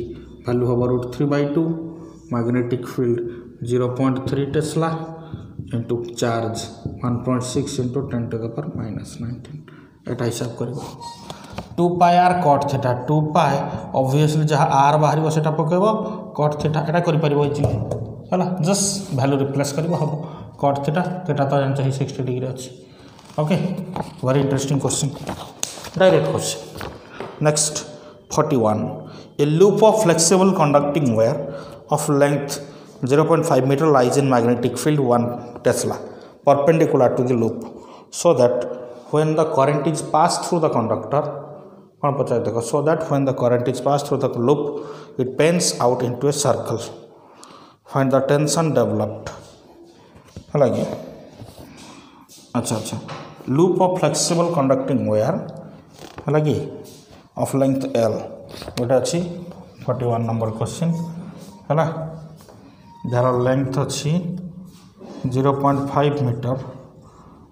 value हम √3/2 magnetic field 0.3 tesla into charge 1.6 into 10 to the power minus 19 एटा हिसाब कर 2 pi r cot theta 2 pi obviously जहाँ r बाहर से पकेब cot theta एटा कर पारिबो easily है just value replace कर हम cot थीटा थीटा तो जानते 60 डिग्री अच्छी। Okay very interesting question direct question. Next 41 a loop of flexible conducting wire of length 0.5 metre lies in magnetic field 1 tesla perpendicular to the loop so that when the current is passed through the conductor कौन पचार देखो so that when the current is passed through the loop it bends out into a circle find the tension developed है लगे। अच्छा अच्छा loop of flexible conducting wire है लगे of length L गोटे अच्छी 41 नंबर क्वेश्चन है जार लेंथ अच्छी 0.5 मीटर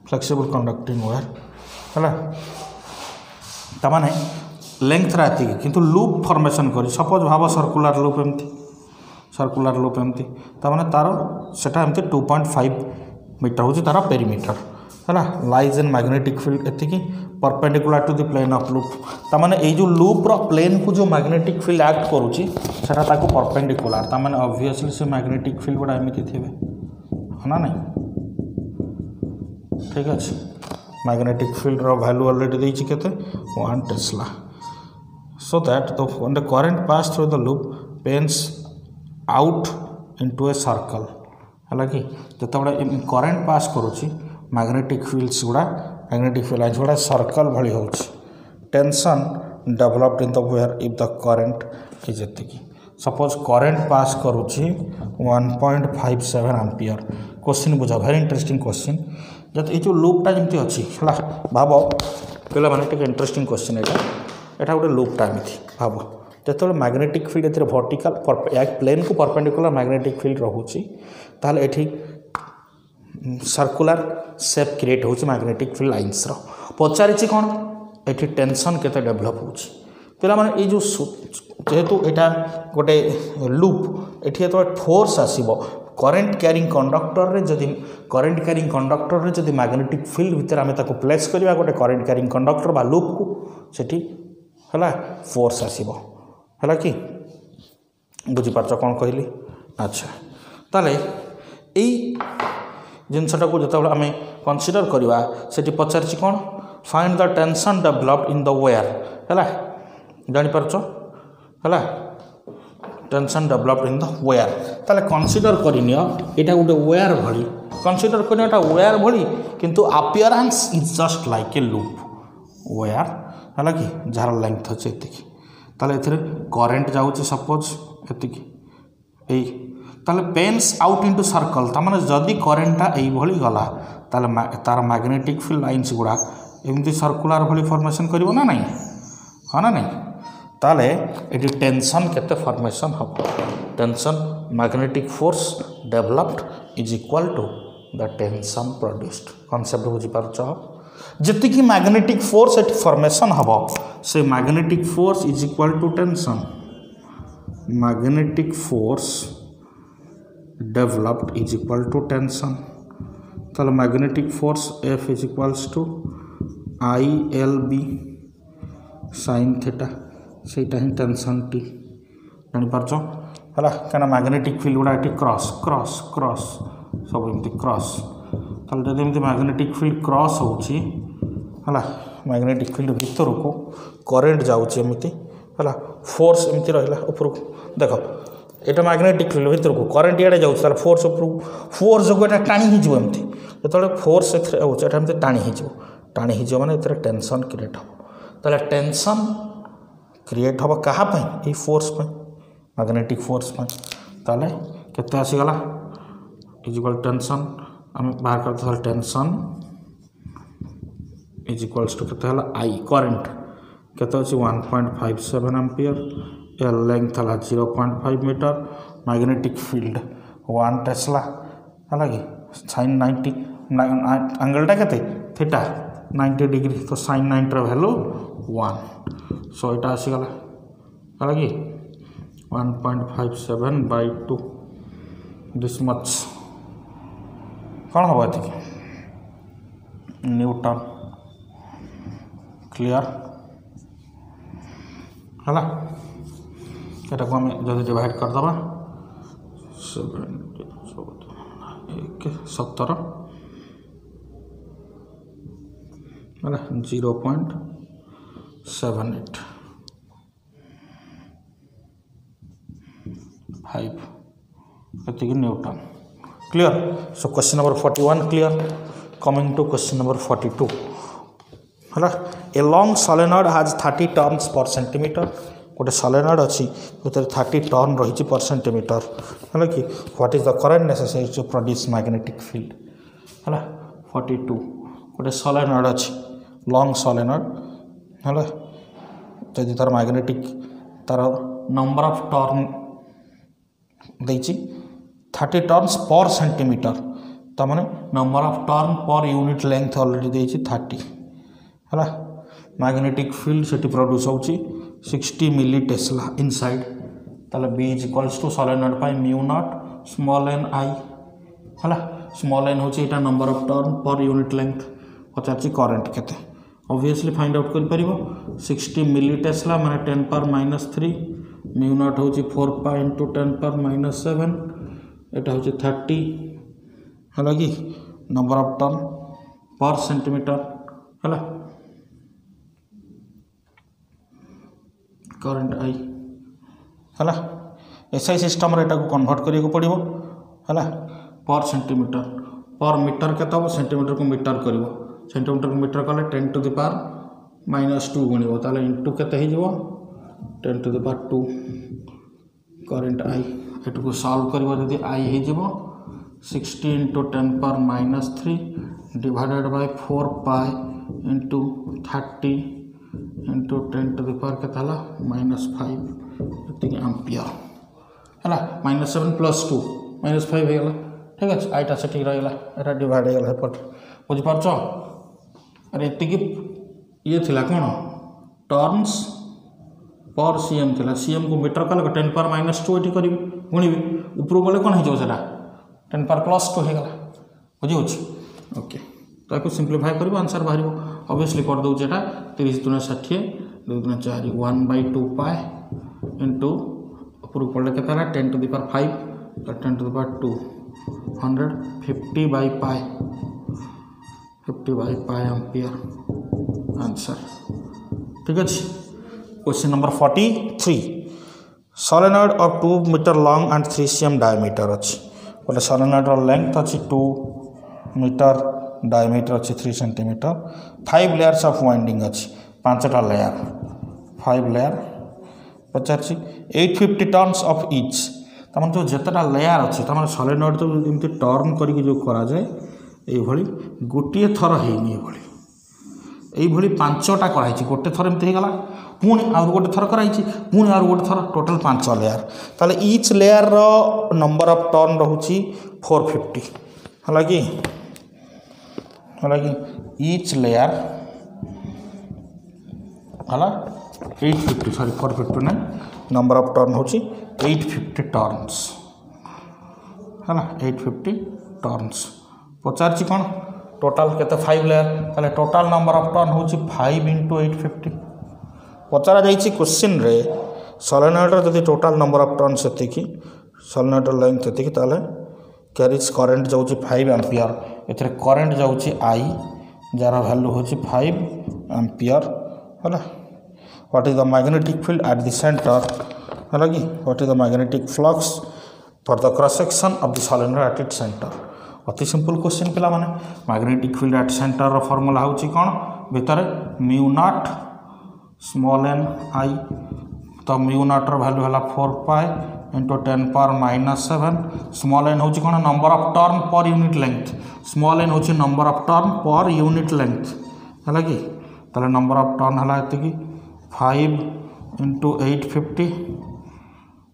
फ्लेक्सिबल कंडक्टिंग वायर है तमाने लेंथ राति किंतु लूप फॉर्मेशन करी सपोज भाव सर्कुलर लूप एमती तमाने तार सेटा एमती 2.5 मीटर हूँ तार पेरीमीटर है लाइज इन मैग्नेटिक फील्ड एति perpendicular to the plane of loop तमाने ए जो लूप रो प्लेन को जो मैग्नेटिक फील्ड एक्ट करूची सेटा ताको परपेंडिकुलर तमाने ऑब्वियसली से मैग्नेटिक फील्ड गुड़ा एमती थे है ना नहीं ठीक अच्छे मैग्नेटिक फील्ड रो वैल्यू ऑलरेडी देछि केते 1 Tesla so that when the current pass through the loop bends out into a circle है कि जितेबाला करंट पास करुच्ची मैग्नेटिक फील्ड्स गुड़ा मैग्नेटिक फील्ड लाइन्स गुड़ा सर्कल भली हो tension developed in the wire if the current is एतिकी suppose current pass करुच्ची 1.57 एम्पियर क्वेश्चन बुझा वेरी इंटरेस्टिंग क्वेश्चन जब ये जो लूपटा जमी अच्छी है भाव पे मैंने इंटरेस्टिंग क्वेश्चन यहाँ गोटे लूपटा एमती भाव जो मैग्नेटिक फील्ड ए वर्टिकल प्लेन को परपेंडिकुलर मैग्नेटिक फील्ड रोचे ताल ये सर्कुलर शेप क्रिएट हो मैग्नेटिक फील्ड लाइन्स पचारि कौन ये टेंशन केते डेभलप हो पे मैंने जो जेहेतु यहाँ गोटे लूप ये तो फोर्स आसो करेन्ट क्यारिंग कंडक्टर रे जदि करेन्ट क्यारिंग कंडक्टर रे जदि मैग्नेटिक फील्ड भितर आम ताको प्लेस करवा गोटे करेन्ट क्यारिंग कंडक्टर बा लूप को सेठी है फोर्स आसो है कि बुझीपार कौन कहली। अच्छा ताले यही जिनसटा को जो आम कनसीडर करवा से पचार कौन find the tension developed in the wire है जापर है tension developed in the wire ताले कनसीडर करनी यहाँ गोटे वेयर भली कनसीडर करना वेयर भली किंतु appearance is just like a loop wire है कि जार लेंथ अच्छे ये ताले करेन्ट जाऊँगी सपोज ये ताले पेन्स आउट इंटू सर्कल तार जदि करेन्टा यही गला तार मैग्नेटिक फील्ड लाइन्स गुड़ा एमती सर्कुलर भली फॉर्मेशन करिवो ना नहीं हाँ ना नहीं ताले ये टेंशन केते फॉर्मेशन हम tension magnetic force developed is equal to the tension produced concept बुझीपार जी मैग्नेटिक फोर्स ये फॉर्मेशन हम से magnetic force is equal to tension magnetic force developed is equal to tension ताले magnetic force F is equals to ILB sine theta सेटा ही tension T जापार है क्या मैग्नेटिक फील्ड गुड़ा ये क्रॉस क्रॉस क्रॉस सब एमती क्रॉस ताले जब एमती मैग्नेटिक फील्ड क्रॉस होची है मैग्नेटिक फील्ड भीतर को करेन्ट जाऊँगी एमती है फोर्स एमती रहा ऊपर को देख एटा मैग्नेटिक फील्ड भीतर को करंट इे जाऊँ फोर्स फोर्स जो टाणी होमती जो फोर्स एमती टाणी हो माने टेंशन क्रिएट हम ताले टेंशन क्रिएट हम क्या ये फोर्स मैग्नेटिक फोर्स ताले केते आसीगला इज इक्वल टेंशन आम बाहर कर टेंशन इज इक्वल्स टू केते हला आई करंट केते अछि 1.57 एम्पियर एल लेंथ हला 0.5 मीटर मैग्नेटिक फील्ड 1 टेस्ला हला कि sin 90 एंगलटा केते थीटा 90 डिग्री तो sin 90 रो वैल्यू 1 सो एटा आसीगला हला कि 1.57 by 2 दिस मच कौन हम ये न्यूटन क्लियर है ये आम जब डिवाइड करदे 17 है 0.78 5 newton clear so question number 41 clear coming to question number 42 है a long solenoid has 30 turns per centimetre गोटे सोलेनॉइड अच्छी 30 टर्न रही पर सेंटीमीटर है कि what is the current necessary to produce magnetic field है 42 गोटे सोलेनॉइड अच्छी long solenoid है जदि तार मैग्नेटिक तार नंबर ऑफ टर्न देछि 30 टर्न्स पर सेंटीमीटर तमाने number of turn per unit length already देछि 30 है मैग्नेटिक फील्ड से प्रोड्यूस होची 60 मिली टेस्ला इनसाइड ताले B is equals to solenoid by mu nought small n I है small n होची एटा number of turn per unit length पचाची current केते ऑब्वियसली फाइंड आउट कर परिबो 60 मिली टेस्ला माने 10 पर -3 म्यू नॉट होची 4 पाई इनटू 10 पर -7 एटा होची 30 है कि नंबर ऑफ टर्न पर सेंटीमीटर है करंट आई है एसआई सिस्टम रे को कन्वर्ट करिया पड़ो है पर सेंटीमीटर पर मीटर के हम सेंटीमीटर को मीटर कर सेंटीमीटर को मीटर कले 10 टू द पावर -2 गुणिब ताले इंटू केते हो 10 to the power 2 current I at को सॉल्व करिवो जदि आई हो 60 इंटू 10 पर -3 divided by 4 pi into 30 into 10 to the power के -5 एम्पियर है -7 + 2 -5 हो गला ठीक है आईटा से ठीक रहा एटा डिवाइड हो गला पट बुझिपारछ अरे एतिकी ये थिला कोन टर्न्स पर सीएम थिला सीएम को मीटर कल 10 पर -2 एटी करी गुणिबी ऊपर गले कोन हो सेटा 10 पर +2 हो गला बुझी होची ओके ताको सिंपलीफाई करिवो आंसर बाहरिवो ऑब्वियसली कर दउ जेटा 30 × 60 2 × 4 1/2 पाई इंटू ऊपर पड़े के 10 to the power 5 10 to the power 2 150 by pi 50 by pi ampere answer ठीक अच्छे question number 43 solenoid of 2 metre long and 3 cm diameter अच्छी बोले सोलेनॉइड लेंथ अच्छी 2 मीटर डायमीटर अच्छी 3 सेंटीमीटर 5 लेयर्स ऑफ वाइंडिंग अच्छी 5टा लेयर 5 लेयर पचार 850 turns of each तमाम जो जितेटा लेयर अच्छी तमाम सोलेनॉइड तो एमती टर्न करके जो करा जाए ये गोटे थर होनी ये 5टा कराई गोटे थर एमती होगा पुणी आउ गोटे थर कराई पुणी आउ गोटे थर टोटाल 5 लेयर ताले ईच लेयर रो नंबर ऑफ टर्न रोची 450 है कि ईच लेयर है 850 सॉरी 450 नहीं नंबर ऑफ टर्न होची 850 टर्न्स है 850 टर्न्स पचार कौन टोटाल केते 5 लेयर ताले टोटाल नंबर ऑफ टर्न होची 5 × 850 पचारा जाइए क्वेश्चन रे सोलेनॉइड जदि टोटाल नंबर ऑफ टर्न से सोलेनॉइड लेंथ से ताले कैरिज करंट जाऊँगी 5 एम्पियर ए करंट जाऊँगी आई जार वैल्यू हूँ 5 एम्पियर है what is the magnetic field at the centre है कि what is the magnetic flux for the cross section of the solenoid at its centre. अति simple question पिला माने magnetic field at centre formula होची कोन भितर mu nought small N I तो mu nought रो वैल्यू हला 4 pi into 10 power -7 small N होची कोन number of turn per unit length small N होची number of turn per unit length है कि ताले नंबर ऑफ टर्न हला एति की 5 इंटू 850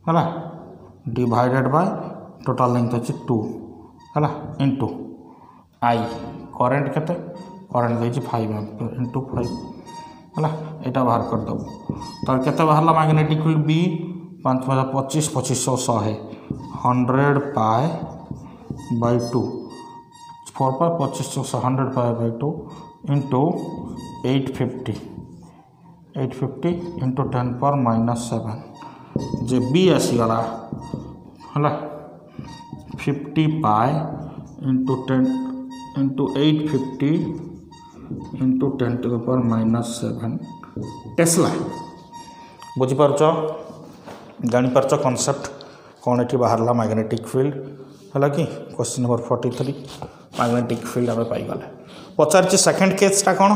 है डिवाइडेड बाय टोटल लेंथ अच्छे 2 है इंटू आई करेन्ट केते करेन्ट देछि 5 एम्पियर इंटू 5 है यहाँ बाहर करदेव तो केते बाहर magnetic field B 5 25 2500 100 pi by 2 4 पाए 2500 100 pi by 2 into 850 into 10 power -7 जे बी आसीगला है 50 pi into 10 into 850 into 10 to the power -7 tesla बुझीपार जानीपार कॉन्सेप्ट कौन ये बाहर मैग्नेटिक फील्ड है कि क्वेश्चन नंबर 43 मैग्नेटिक फील्ड आम पाईगले पचार सेकेंड केसटा कौन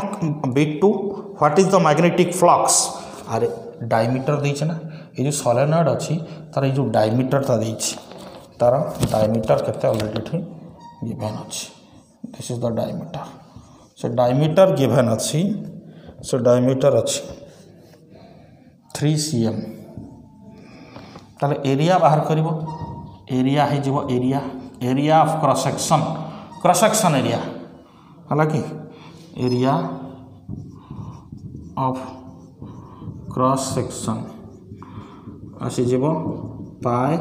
B2 what is the magnetic flux अरे डायमीटर देना ना ये जो सोलेनॉइड अच्छी तार ये डायमीटर देछि तार डायमीटर केते ऑलरेडी गिवन अच्छी दिस इज द डायमीटर से डायमीटर गिवन अच्छी से डायमीटर अच्छी 3 cm ताले एरिया बाहर करिवो एरिया है जो area of cross section area है कि एरिया ऑफ क्रॉस सेक्शन आसीज पाए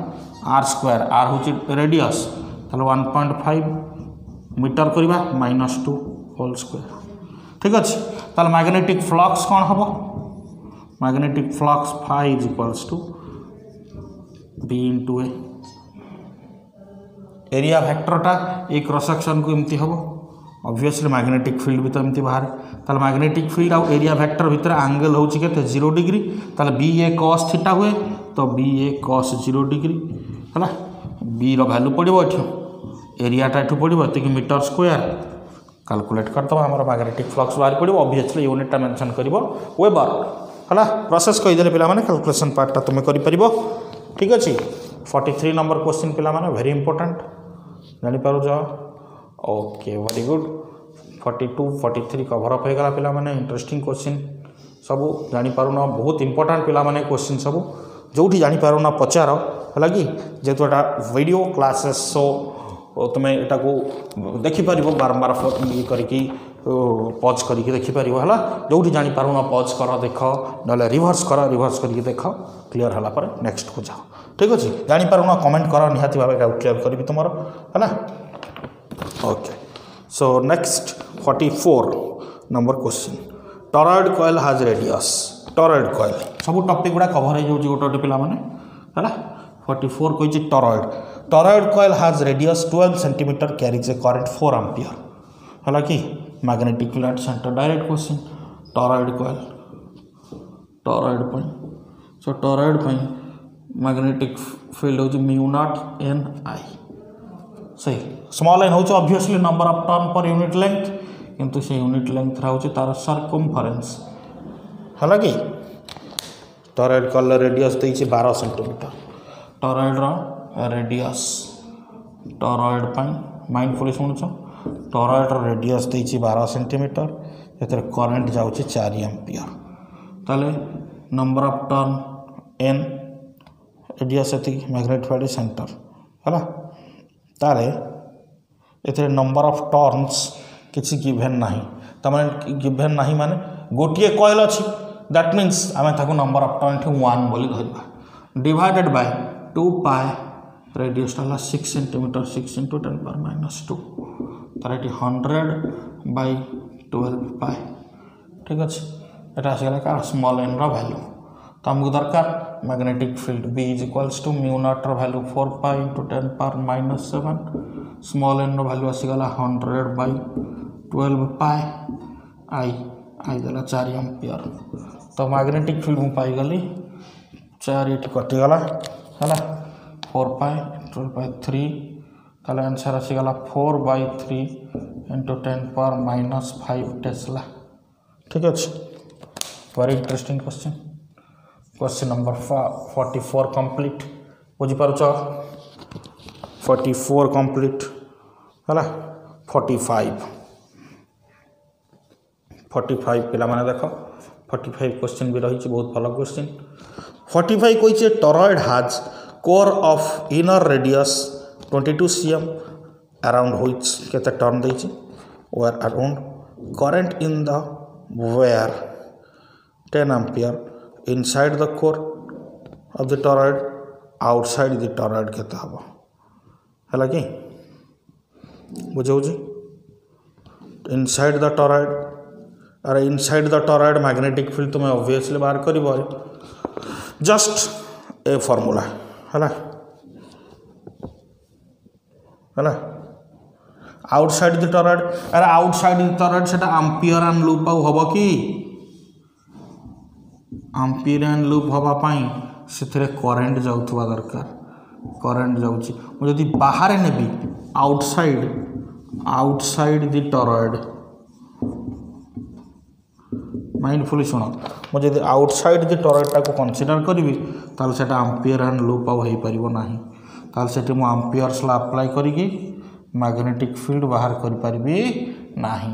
आर स्क्वायर आर हूँ रेडियस ताले 1.5 मीटर करवा -2 होल स्क्वायर ठीक अच्छे ताले मैग्नेटिक फ्लक्स कौन हम magnetic flux phi is equals to B into A area वेक्टरटा ये क्रॉस सेक्शन को एमती हम ऑब्वियसली मैग्नेटिक फील्ड भी तो एमती बाहर ताले मैग्नेटिक फील्ड आउ एरिया वेक्टर भितर एंगल होची केते 0 डिग्री ताले बी ए cos थीटा हुए तो बी ए cos 0 डिग्री है बी रो वैल्यू पड़ो ये एरियाटा एठू पड़ो ये मीटर स्क्वायर कैलकुलेट करदे आम मैग्नेटिक फ्लक्स बाहर पड़ो ऑब्वियसली यूनिटा मेंशन कर वेबर है प्रोसेस कहीदे पे कैलकुलेशन पार्टा तुम्हें कर ठीक अच्छे 43 नंबर क्वेश्चन पिला माने वेरी इंपोर्टेंट जानीपार okay very good 42 43 cover up होगा पिला माने इंटरेस्टिंग क्वेश्चन सब जानीपार बहुत इंपोर्टेंट पिला माने क्वेश्चन सब जो जानीपार ना पचार है कि जेहेतु एटा वीडियो क्लासेस सो तुम्हें यहाँ को देखिपर बारंबार ये करके पज करके देखिपर है जो जानीपार ना पज कर देख ना रिभर्स करके देख क्लीयर है नेक्स्ट को जाओ ठीक अच्छे जानीपार ना कमेंट कर निहाती भाव क्लीयर करी तुम है okay so next 44 number question toroid coil हाज रेडियस टॉरॉयड कॉइल सब टॉपिक गुड़ा कवर हो जाऊँ गोटे गोटे पे है 44 कही टॉरॉयड कॉइल हाज radius 12 centimetre carries a current 4 ampere है कि magnetic field at centre direct question toroid so toroid magnetic field हो म्यू नॉट एन आई सही स्मॉल एन हूँ obviously number of turn per unit length किंतु से unit length हूँ तार circumference है कि टॉरॉयड कॉइल रेडियस देछि 12 centimetre toroid radius toroid mindfully शुणुच टॉरॉयड रेडियस देछि 12 सेंटीमीटर ये करेन्ट जाऊँगी 4 एम्पियर ताले number of turn N radius ये मैग्नेटिक फील्ड सेंटर है तारे ये नंबर ऑफ टर्न्स किसी गिवेन ना तमें गिवेन ना माने गोटे कॉइल अच्छी दैट मीन्स आम ताको नंबर ऑफ टर्न 1 बोली धरवा डिवाइडेड बाय 2 पाए रेडियस 6 सेंटीमीटर 6 इंटू 10 पावर -2 तार ये 100 बाय 12 पाए ठीक अच्छे यहाँ आसगला क्या स्मॉल एन वैल्यू तो आमको दरकार magnetic field B is equals to mu nought value 4 pi into 10 power -7 small N value आसगला 100 बाय 12 पाए आई देला 4 एम्पियर तो मैग्नेटिक फील्ड मुझे पाईगली 4 ये कटिगला है 4 पाई 12/3 ताले आंसर आसीगला 4/3 इंटू 10⁻⁻5 टेस्ला। ठीक अच्छे very interesting question. Question number 44 complete बुझीपार 44 कंप्लीट है 45 पिला माने देख 45 क्वेश्चन भी रही बहुत भल क्वेश्चन। 45 कही toroid has core of inner radius 22 cm around which केते टर्न देछि wire around current in the wire 10 ampere inside the core of the toroid outside the toroid केते हबो हला कि बुझौजी इनसाइड द टॉरॉयड अरे inside the toroid magnetic field तुम्हें obviously बाहर करिवो जस्ट ए फॉर्मूला है आउटसाइड द टॉरॉयड अरे आउटसाइड द टॉरॉयड सेटा एम्पियर एंड लूप हबो कि एम्पियर एंड लूप हबा पई सेथरे करंट जाउथबा दरकार करंट जाउची मु जदी बाहर नेबी आउटसाइड द टॉरॉयड माइंडफुली शुण मुझे आउटसाइड द टॉरॉयड को कंसीडर करी ताल से एम्पियर एंड लूप आउ हो पार ना ताल से एम्पियर्स अप्लाई करी मैग्नेटिक फील्ड बाहर करि परिबी नाही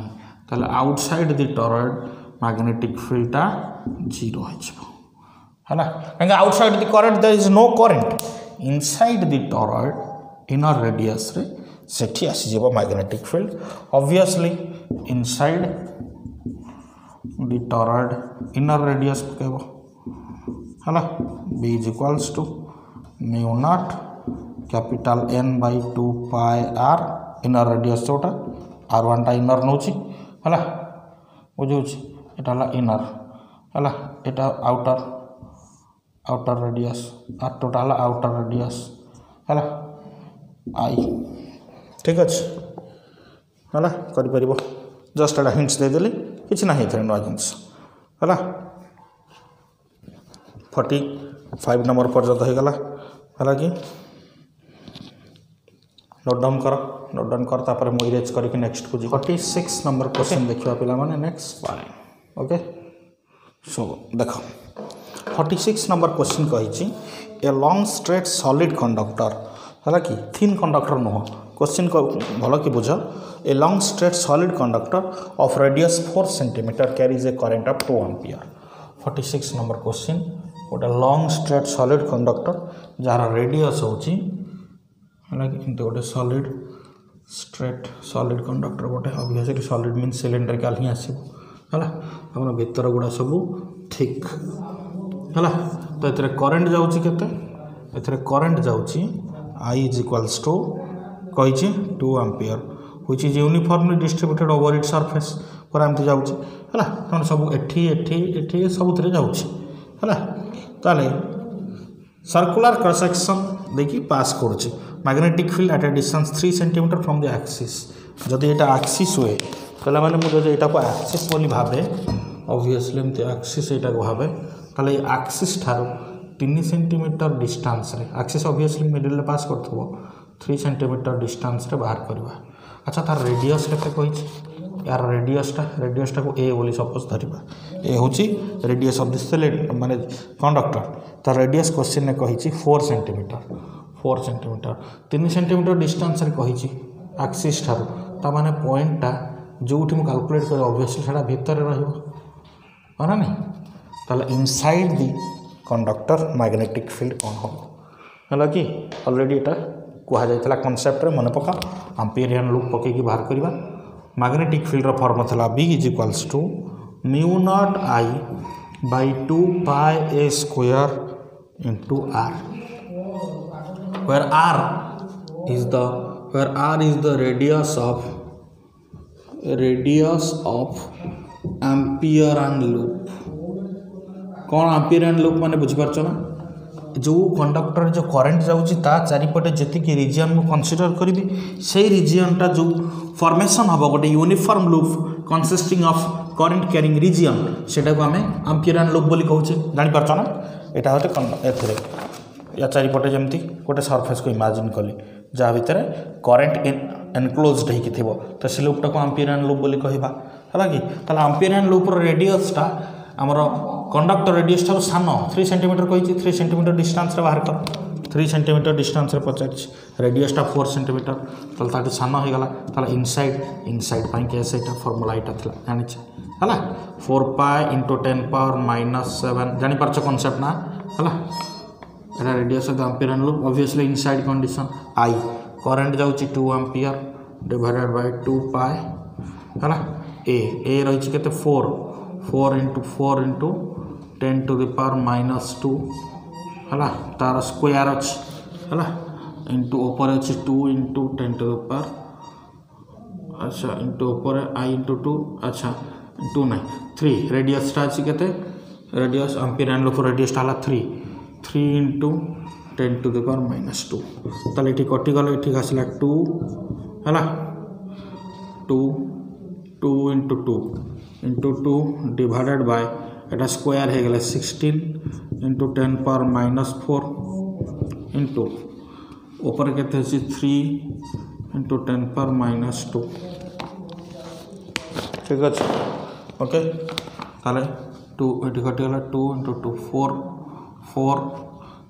ताल आउटसाइड द टॉरॉयड मैग्नेटिक फील्डटा 0 हो है कहीं outside the current there is no current inside the toroid inner radius रे सेठी आसी जेबो magnetic field obviously inside the toroid inner radius पकेबो है b is equals to mu naught capital N by 2 pi r inner radius जोटा r1 टा inner नौची है बुझौची एटा ला inner है एटा outer radius r total outer radius है I ठीक अच्छे है करि परिबो जस्ट एटा हिंट्स दे देली किसी ना नुआ जिनस है 45 नंबर पर्यंत होगला है कि नोट डाउन कर तापर मु इरेज करके नेक्स्ट को 46 नंबर क्वेश्चन देखिबा पिला माने नेक्स्ट ओके सो देखो 46 नंबर क्वेश्चन कही ए लॉन्ग स्ट्रेट सॉलिड कंडक्टर है कि थिन कंडक्टर नुह क्वेश्चन को भल कि बुझ a long straight solid conductor of radius 4 centimetre carries a current of 2 ampere 46 number question गोटे लॉन्ग स्ट्रेट सॉलिड कंडक्टर जार रेडियस होची है गोटे सॉलिड स्ट्रेट सॉलिड कंडक्टर गोटे ऑब्वियसली सॉलिड मीन सिलिंड्रिकल ही आसीबो है हम भीतर गुड़ा सब ठीक है तो ये करंट जाऊँगी केते एथरे करंट जाऊँगी I is equals to कही 2 ampere which is uniformly distributed over its surface पर एमती जाऊँगी है सब एठी सब जाऊँगी है ताले सर्कुलर क्रॉस सेक्शन देखिए पास करुच्ची magnetic field at a distance 3 centimetre from the axis जदि एटा एक्सिस हुए कहला माने मुझे एटा को एक्सिस बोली भाबे ऑब्वियसली एमती एक्सिस एटा को भाबे ताले एक्सिस ठारो 3 सेंटीमीटर डिस्टेंस रे एक्सिस ऑब्वियसली मिडिल रे पास करथबो 3 सेंटीमीटर डिस्टेंस रे बाहर करबा अच्छा तार रेडियस केते कहि यार रेडियस को ए बोली सपोज धरिबा ए होची रेडियस ऑफ द सिलिंडर माने कंडक्टर तार रेडियस क्वेश्चन ने कहि 4 सेंटीमीटर 3 सेंटीमीटर डिस्टेंस रे कहि एक्सिस ठारो ता माने पॉइंटटा जोठी मु कैलकुलेट कर ऑब्वियसली सेटा भीतर रहइबो माना नहीं ताले inside the conductor magnetic field कौन हम है कि ऑलरेडी एटा कह जाता कनसेप्ट रे मन पका एम्पियरियन लूप पकईकि बाहर करवा मैग्नेटिक फील्ड फॉर्म था B is equals to mu naught I by 2 pi a square into R where r is the radius of ampere and loop कौन एम्पियर एंड लूप माने बुझिपारछ ना जो कंडक्टर जो करंट जाउची ता चारिपटे जति रीजन को कंसीडर करबी से रीजनटा जो फॉर्मेशन हबो गोटे uniform loop consisting of current carrying region सेटा को हमें एम्पियर एंड लूप बोली कहउचे जानि परछ ना यहाँ होते या चारिपटे जमती गोटे सरफेस को इमेजिन कली जहाँ भितर करेन्ट एनक्लोज्ड होती थी तो से लूपटा को एम्पियरियन लूप बोली कहवा है कि एम्पियरियन लूपर रेडियसटा आमर कंडक्टर रेडियस ठार सान 3 सेंटीमीटर कही 3 सेंटीमीटर डिस्टेंस रे बाहर कर 3 सेंटीमीटर डिस्टेंस रे पचार रेडियसटा 4 सेंटीमीटर तो सान हो गला इनसाइड केस यहाँ फर्मुला यहाँ था जानी है 4 पाई इंटू 10 पावर -7 जापार कनसेप्ट ना है radius of the Amperian loop obviously inside condition I current जाऊँगी 2 एम्पियर डिवाइडेड बाय 2 पाई है ए रही के 4 इंटू 10 टू द पावर -2 है तार स्क्वायर अच्छी है इंटू ऊपर अच्छी 2 इंटू 10 टू द पावर अच्छा इंटू ऊपर आई इंटू 2 अच्छा 2 नहीं 3 रेडियसटा अच्छी के रेडियस एम्पियरियन लूप रेडियसटा है 3 इंटू 10 टू द पावर -2 ताले ये कटिगले ये आसला 2 है 2 into 2 divided by Etah square हो गला 16 इंटू 10 पावर -4 इंटू ऊपर के 3 इंटू 10 पावर -2 ठीक अच्छे ओके ताले 2 ये कटिगला 2 इंटू 2 4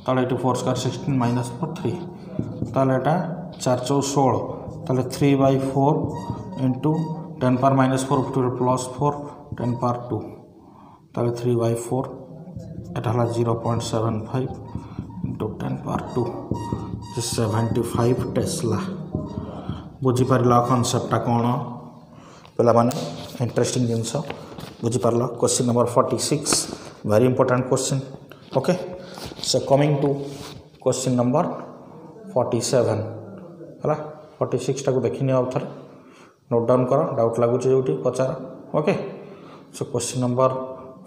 ताले 4 स्क्वायर 16 -4 3 ताले एटा 4 4 16 ताले 3/4 इंटू 10 पावर -4 +4 10 पावर 2 ताले 3/4 एटा हला 0.75 इंटू 10 पावर 2 75 टेस्ला बुझीपार कनसेप्टा कौन पे माने इंटरेस्टिंग जिनस बुझीपार question number 46 very important question okay so coming to question number 47 है 46 टाक देखनी आउ थे नोट डाउन कर डाउट लगुच जो पचार ओके सो क्वेश्चन नंबर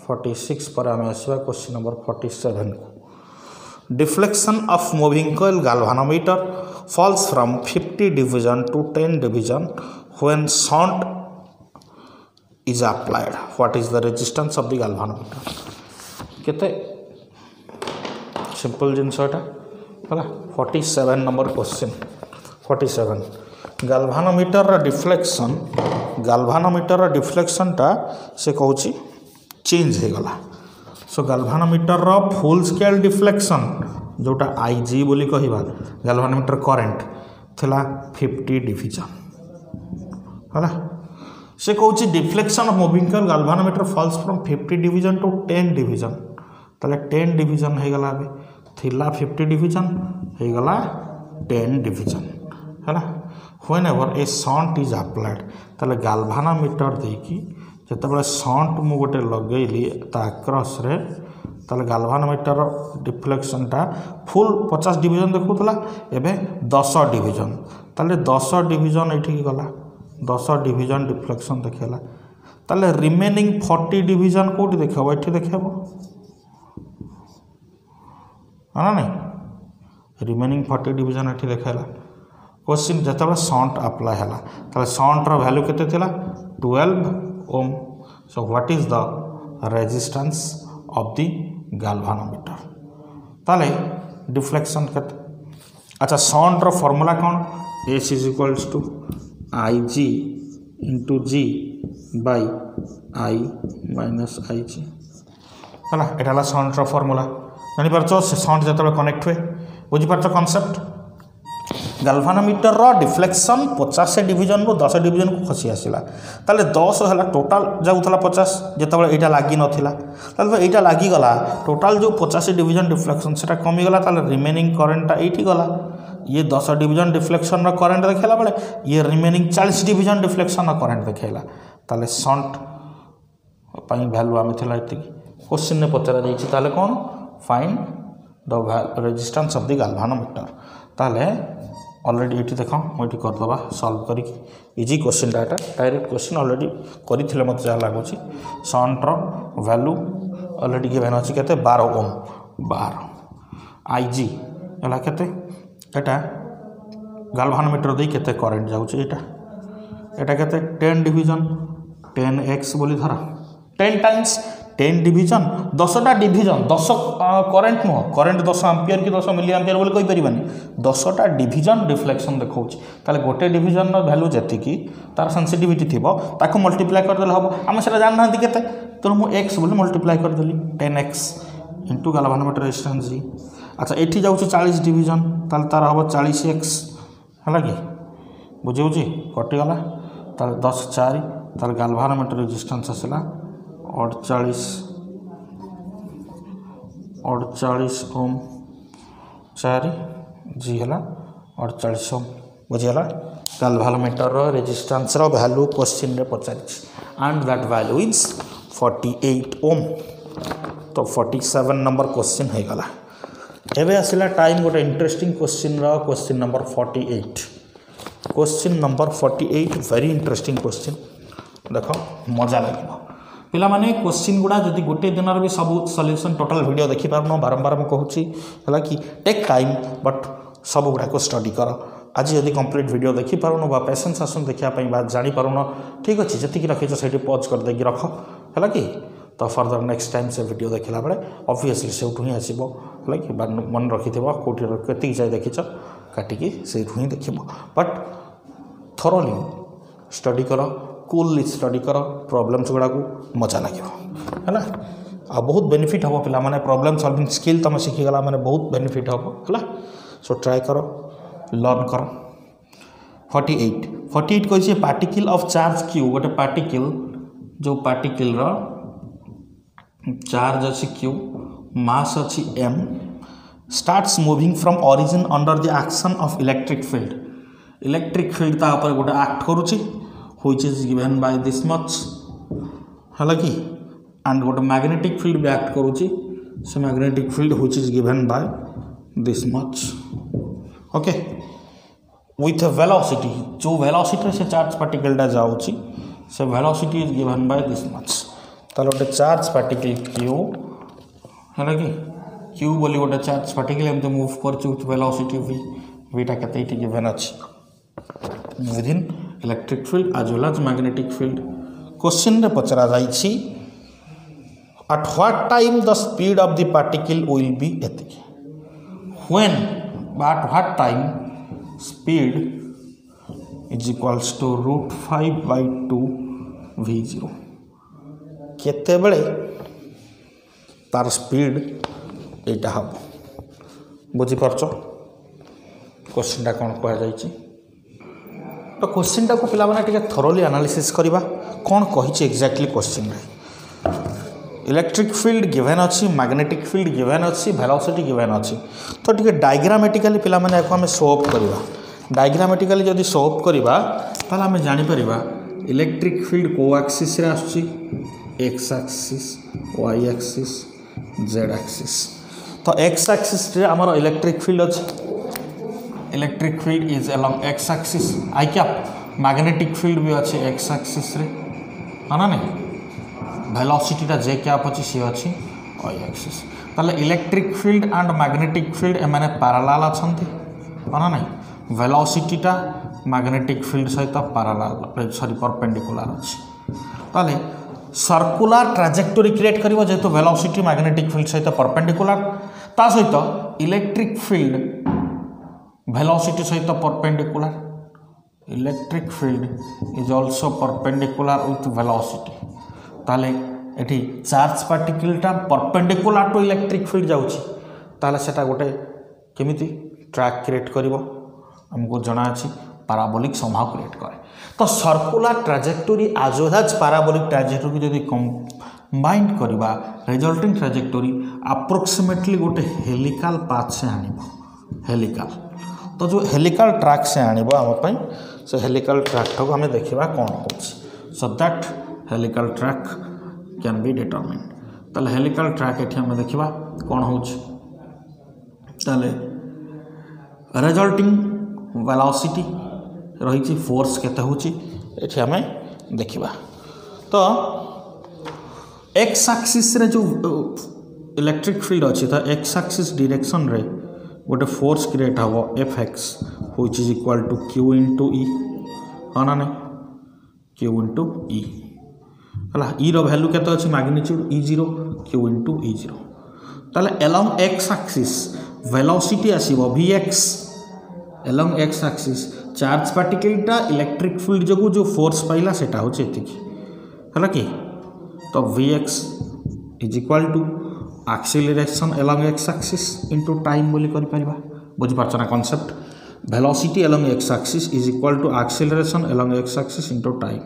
46 पर आम आसवा क्वेश्चन नंबर 47 को deflection of moving coil galvanometer falls from 50 division to 10 division when shunt is applied what is the resistance of the galvanometer केते सिंपल जिनस है 47 नंबर क्वेश्चन 47 गाल्वानोमीटर डिफ्लेक्शनटा से कहूँ चेंज हो गला सो गाल्वानोमीटर फुल स्केल डिफ्लेक्शन जोटा आईजी बोली कहवा गाल्वानोमीटर करेन्ट थिला 50 डिवीजन है से कहूँ deflection of moving coil galvanometer falls from 50 division to 10 division ताले 10 डिवीजन हो गला थिला 50 डिवीजन हो गला 10 डिवीजन है whenever A shunt is applied ताले गाल्वानोमीटर देकी जितेबाला शंट मु गोटे लगेली क्रॉस रे ताले गाल्वानोमीटर डिफ्लेक्शनटा फुल 50 डिवीजन देखुला एबे 10 डिवीजन ताले 10 डिवीजन एठी गला 10 डिवीजन डिफ्लेक्शन देखेला ताले रिमेनिंग 40 डिवीजन कोठी देखबो एठी देखबो आना नहीं रिमेनिंग 40 डिवीजन एठी देखेला क्वेश्चन जितेबाला शंट अप्लाई है ताले शंटर वैल्यू केते थिला 12 ohm so what is the resistance of the galvanometer ताले डिफ्लेक्शन केते अच्छा शंटर फॉर्मूला कौन S is equals to I G into G by I minus I G है यहाँ शंटर फॉर्मूला जानीपार से शंट जो कनेक्ट हुए बुझीपार कनसेप्ट गाल्वानोमीटर डिफ्लेक्शन 50 डिवीजन रू 10 डिवीजन को खसी आसला ताले 10 है टोटाल जाऊला 50 जिते यहाँ लगी नाला यहाँ लगिगला टोटाल जो 50 डिवीजन डिफ्लेक्शन से कमीगला रिमेनिंग करेन्टा ये गला ये 10 डिवीजन डिफ्लेक्शन करेन्ट देखला बेले ये रिमेनिंग 40 डिवीजन डिफ्लेक्शन करेन्ट देखला ताले शंट वैल्यू आम थी क्वेश्चन में पचरा जाइए कौन find the resistance of the galvanometer ताले ऑलरेडी ये देख मुझे करदे सल्व कर easy question data direct question already करते मत जहाँ लगुच शंटर वैल्यू ऑलरेडी गिवन अच्छी के 12 ओम 12 आई जी है के गाल्वानोमीटर दे के करेन्ट जाऊँगी यहाँ के 10 डिवीजन 10x बोली धर 10 टाइम्स 10 डिविजन 10टा डिविजन 10 करेन्ट नुह करेन्ट 10 एम्पियर कि 10 मिली एम्पियर बोले कहि परिबानी 10टा डिविजन रिफ्लेक्शन देखौछ ताले गोटे डिविजन रो वैल्यू जति तार सेंसिटिविटी थिबो ताको मल्टीप्लाई कर देले हबो हम सेटा जान नांती केते तो मु x बोले मल्टीप्लाई कर देली 10x इनटू गाल्वानोमीटर रेजिस्टेंस जी। अच्छा एठी जाउछ 40 डिविजन ताले तार हबो 40x हला कि बुझिउची कटि गला ताले 10 4 ताले गाल्वानोमीटर रेजिस्टेंस आसला 48 ओम 4 जी है 48 ओम बुझीगला गाल्वानोमीटर रेजिस्टेंस रो वैल्यू क्वेश्चन रे पचारि and that value is 48 ohm. तो 47 नंबर क्वेश्चन है गला। एबे आसिला टाइम गोटे इंटरेस्टिंग क्वेश्चन रो question number 48 question number 48 very interesting question देखो मजा लगे पिला माने क्वेश्चन गुड़ा जदि गोटे दिन भी सब सॉल्यूशन टोटल वीडियो देखि पारनो बारंबार मैं कहूँ है कि टेक टाइम बट सब गुड़ा को स्टडी कर आज यदि कंप्लीट वीडियो देखि पारनो बा पेशेंस आसन देखिया पई बात जानि पारनो ठीक अछि जति कि रखिछ सेठी पॉज कर देकी रख है कि तो फर्दर नेक्स्ट टाइम से वीडियो देखला बेले ऑब्वियसली से उठू ही आसीबो है कि मन रखिथिबो कोठी केति जाय देखिछ काटिकी से उठू ही देखिबो बट थोरोली स्टडी कर कूलली स्टडी कर प्रॉब्लम्स गुड़ा को मजा लगे है ना आ बहुत बेनिफिट हम पिला माने प्रॉब्लम सॉल्विंग स्किल तुम शिखीगला माने बहुत बेनिफिट हम है सो ट्राई करो लर्न करो। 48 कही पार्टिकल ऑफ चार्ज क्यू गोटे पार्टिकल जो पार्टिकल रो चार्ज अच्छी क्यू मास अच्छी m starts moving from origin under the action of electric field ता ऊपर गोटे एक्ट करूची which is given by this much है कि and गोटे magnetic field भी act करूची से magnetic field which is given by this much okay with a velocity जो velocity से चार्ज पार्टिकल टा जाउची से velocity is given by this much तालो गोटे चार्ज पार्टिकल q है कि q बोली गोटे चार्ज पार्टिकल एमते मूव करची with velocity v टा केते इटी गिवन अछि within electric field as well as magnetic field। Question रे पचरा जाइछि at what time the speed of the particle will be एतिक when at what time speed is equals to √5/2 v0 केते बेले तार speed एटा हम बुझी परछो क्वेश्चन टा कोन कहै जाइछि तो क्वेश्चन टाक पिला माने टिके थोरोली एनालिसिस करबा कौन कहिछि एक्जेक्टली क्वेश्चन रे इलेक्ट्रिक फील्ड गिवन अच्छी मैग्नेटिक फील्ड गिवन अच्छी वेलोसिटी गिवन अच्छी तो टिके डायग्रामेटिकली पिला माने हम शो अप करबा डायग्रामेटिकली जदि शो अप करबा ताला हम जानि परबा इलेक्ट्रिक फील्ड को एक्सिस रे आछि x axis y axis z axis तो x एक्सिस रे हमर इलेक्ट्रिक फील्ड अछि electric field is along x axis I cap magnetic field भी अच्छे x एक्सिस रे माना नहीं वेलोसिटी टा j कैप अच्छी सी अच्छी y एक्सिस ताले electric field and magnetic field एमाने पैरेलल अछंती माना नहीं वेलोसिटी टा मैग्नेटिक फील्ड सहित पैरेलल सॉरी परपेंडिकुलर अछि ताले सर्कुलर ट्राजेक्टोरी क्रिएट करिवो जेतो वेलोसिटी मैग्नेटिक फील्ड सहित परपेंडिकुलर ता सहित इलेक्ट्रिक फील्ड velocity सहित perpendicular electric field is also perpendicular with velocity ताले एठी चार्ज पार्टिकल टा perpendicular to electric field जाउची ताले सेटा गोटे केमिति ट्रैक क्रिएट करिवो हमको जणा अछि पैराबोलिक समहाउ क्रिएट करे तो circular trajectory as well as parabolic trajectory जदि कंबाइन करबा रिजल्टिंग ट्राजेक्टोरी अप्रोक्सीमेटली गोटे हेलिकल पाथ से आनिबो हेलिकल तो जो हेलिकल ट्रैक से आनिबो हम से हेलिकल ट्रैक को हमें देखा कौन हो so that helical track can be determined ताले हेलिकल ट्रैक एठी हम देखा कौन हो ताले रिजल्टिंग वेलोसिटी रही फोर्स केते होची एठी हमें देखा तो एक्स एक्सिस रे जो इलेक्ट्रिक फील्ड अच्छी तो एक्स एक्सिस डायरेक्शन रे गोटे फोर्स क्रिएट हम f x which is equal to q into e हाँ ना नहीं क्यू इंटू ई है ई रो वैल्यू केते अछि magnitude E0 Q into E0 ताले अलोंग एक्स एक्सिस वेलोसिटी आसीबो Vx along x axis charge पार्टिकलटा इलेक्ट्रिक फील्ड जो फोर्स पाइला सेटा होचे एतिकी है कि तो Vx is equal to acceleration along x axis into time बोली करि परिबा बुझि पारछ ना concept velocity along x axis is equal to acceleration along x axis into time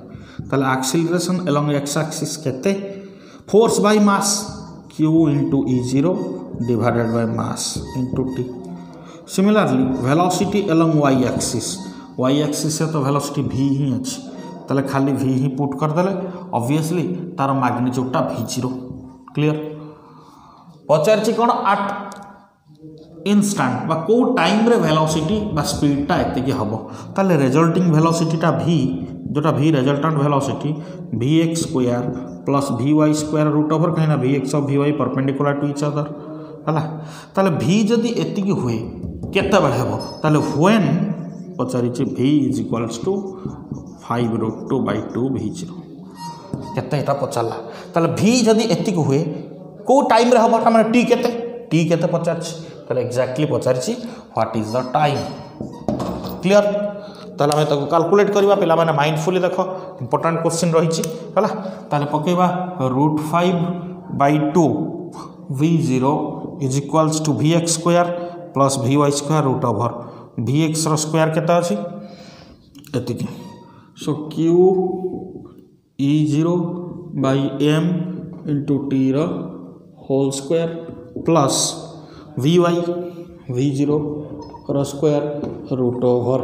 ताले एक्सेलरेशन अलोंग एक्स एक्सिस केते force by mass q into E0 divided by mass into t similarly velocity along y axis से तो velocity v ही अछि ताले खाली v ही put कर देले obviously तार मैग्नीट्यूडटा V0 clear पचारछि cone at instant बा को टाइम रे वेलोसिटी बा स्पीडटा एते हबो ताले रिजल्टिंग वेलोसिटीटा v जोटा v resultant velocity vx square plus vy square root over कहिना vx और vy perpendicular to each other हला ताले v जदी एतिकी हुए केते बेले हबो ताले व्हेन पचारिछि v is equals to 5√2/2 V0 केते एटा पचारला ताले v जदी एतिकी हुए को टाइम रे हबो माने t केते पचारछि ताले एग्जैक्टली पचारछि what is the time clear ताले हमें ताको कैलकुलेट करबा पिला माने माइंडफुली देखो इंपोर्टेंट क्वेश्चन रहिछि हला ताले पकेबा √5/2 V0 is equals to Vx square plus Vy square root over Vx रो स्क्वायर केता अछि एतिकी so Q E0 by m into t रो whole square plus Vy V0 रो square root over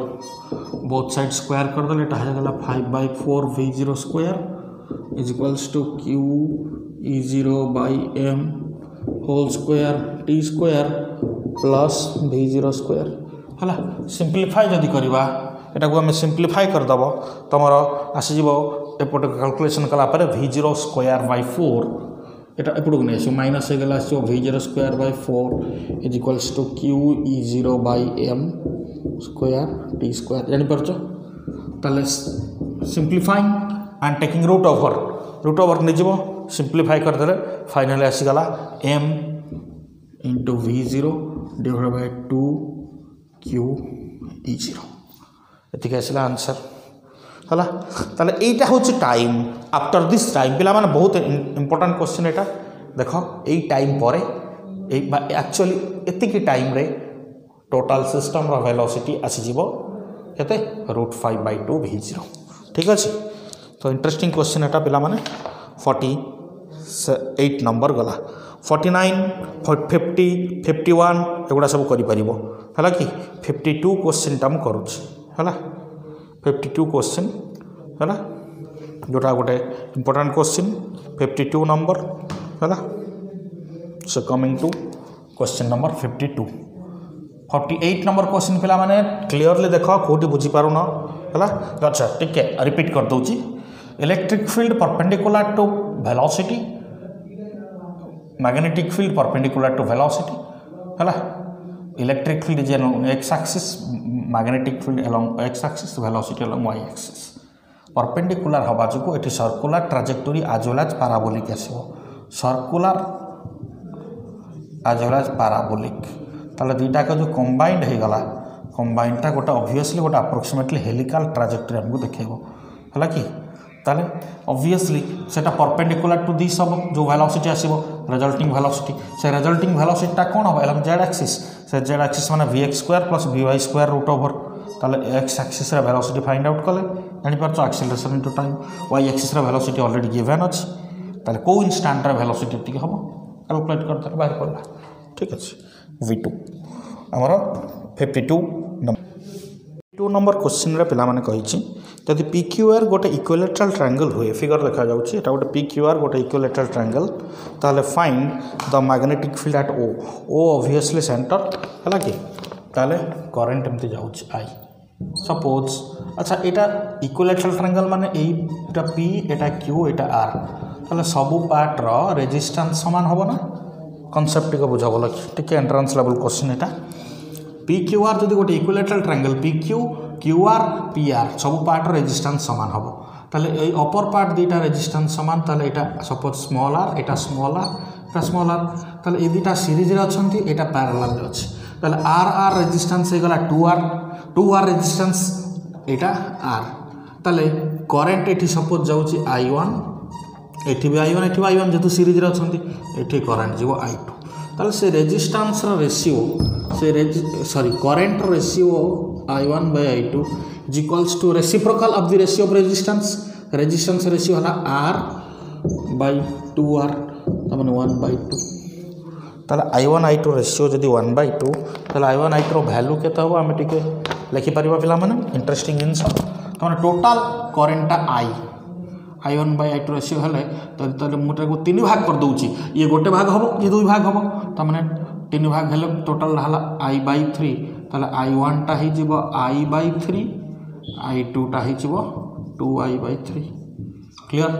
both side square कर दले एटा हो गला 5/4 V0 square is equals to Q E0 by m whole square t square plus V0 square हला simplify जदि करबा एटा को हम सिंपलीफाई कर दबो तमरो आसी जीवो एपट कैलकुलेशन कला पर V0 स्क्वायर by 4 एटा एपट को नै आसी माइनस हे गला आसी V0 square by 4 is equals to Q E0 by m square t square जानि परछो ताले simplifying and taking root over नै जीवो सिंपलीफाई कर देले फाइनली आसी गला m into V0 divided by 2 Q E0 एतिक आसला आंसर हला ताले एटा होछि टाइम आफ्टर दिस टाइम पिला माने बहुत इंपोर्टेंट क्वेश्चन एटा देखो एई टाइम परे एक्चुअली एतिक टाइम रे टोटल सिस्टम रो वेलोसिटी आसी जीवो केते √5/2 V0 ठीक अछि तो इंटरेस्टिंग क्वेश्चन एटा पिला माने 48 नंबर गला 49 50 51 एगुड़ा सब करि परिबो हला कि 52 क्वेश्चन टाम करूछि हला 52 क्वेश्चन हला जोटा गोटे इंपोर्टेंट क्वेश्चन 52 नंबर हला so coming to question number 52 48 number question पिला माने क्लियरली देखो कोठी बुझी पारुन हला अच्छा ठीक है रिपीट कर दोछि electric field perpendicular to velocity magnetic field perpendicular to velocity हला इलेक्ट्रिक फील्ड जे x axis magnetic field along x axis velocity along y axis perpendicular हवा जो एटी circular trajectory as well as parabolic आसीबो circular as well as parabolic ताले दुईटा का जो कंबाइंड हे गला कंबाइंडटा गोटे ऑब्वियसली गोटे अप्रोक्सीमेटली हेलिकल ट्राजेक्टोरी हमको देखेबो हला कि ताले ऑब्वियसली सेटा परपेंडिकुलर टू दिस सब जो वेलोसिटी आसीबो रिजल्टिंग वेलोसिटी से रिजल्टिंग वेलोसिटीटा कोन हो एलम जेड एक्सिस से जेड एक्सिस माने vx square plus vy square root over ताले x एक्सिस रे वेलोसिटी फाइंड आउट कले जानि परछो acceleration into time y axis रे वेलोसिटी ऑलरेडी गिवन अछि ताले को इंस्टेंट रे वेलोसिटी टिक हबो कैलकुलेट करते बाहर पड़ला ठीक अछि v2 हमर 52 नंबर क्वेश्चन रे पिला माने कहिछि जदि PQR गोटे इक्विलेटरल ट्रायंगल हुए फिगर देखा जाउछि एटा गोटे PQR गोटे इक्विलेटरल ट्रायंगल ताले find the magnetic field eight O obviously centre हला कि ताले करंट एमति जाउछि I सपोज अच्छा एटा इक्विलेटरल ट्रायंगल माने एटा P एटा Q एटा R ताले सब पार्ट रो रेजिस्टेंस समान होबो ना कांसेप्ट को बुझाबो लकी ठीक एंट्रेंस लेवल क्वेश्चन एटा PQR जदि गोटे equilateral triangle PQ QR PR सब पार्ट रेजिस्टेंस समान हम ताले ए अपर पार्ट दुईटा रेजिस्टेंस समान ताले एटा suppose small are Etah small are Etah small are ताले ए दुईटा सीरीज रे अछंती एटा पैरेलल रे अछि ताले आर आर रेजिस्टेंस हे गला 2R रेजिस्टेंस एटा आर ताले करंट एठी सपोज जाउची I1 एठी भी I1 एठी भी I1 जेतु सीरीज रे अछंती एठी करंट जीवो I2 ताले से रेजिस्टेंस रो रेशियो से करंट रो ratio I1 by I2 is equals to reciprocal of the ratio of resistance ratio हला R by 2R तमने 1 by 2 ताले I1 I2 रेशियो जदि 1 by 2 ताले I1 I2 रो वैल्यू केता हो आमे टिके लिखि परिबा पिला माने इंटरेस्टिंग जिंस तमने total current I1 by I2 ratio हले तो मुटा को तीन भाग कर दउची ये गोटे भाग हबो ये दुई भाग हबो तमने तीन भाग हेले टोटल हला I by 3 ताले I1 टा ही जीवो I by 3 I2 टा ही जीवो 2I by 3 क्लियर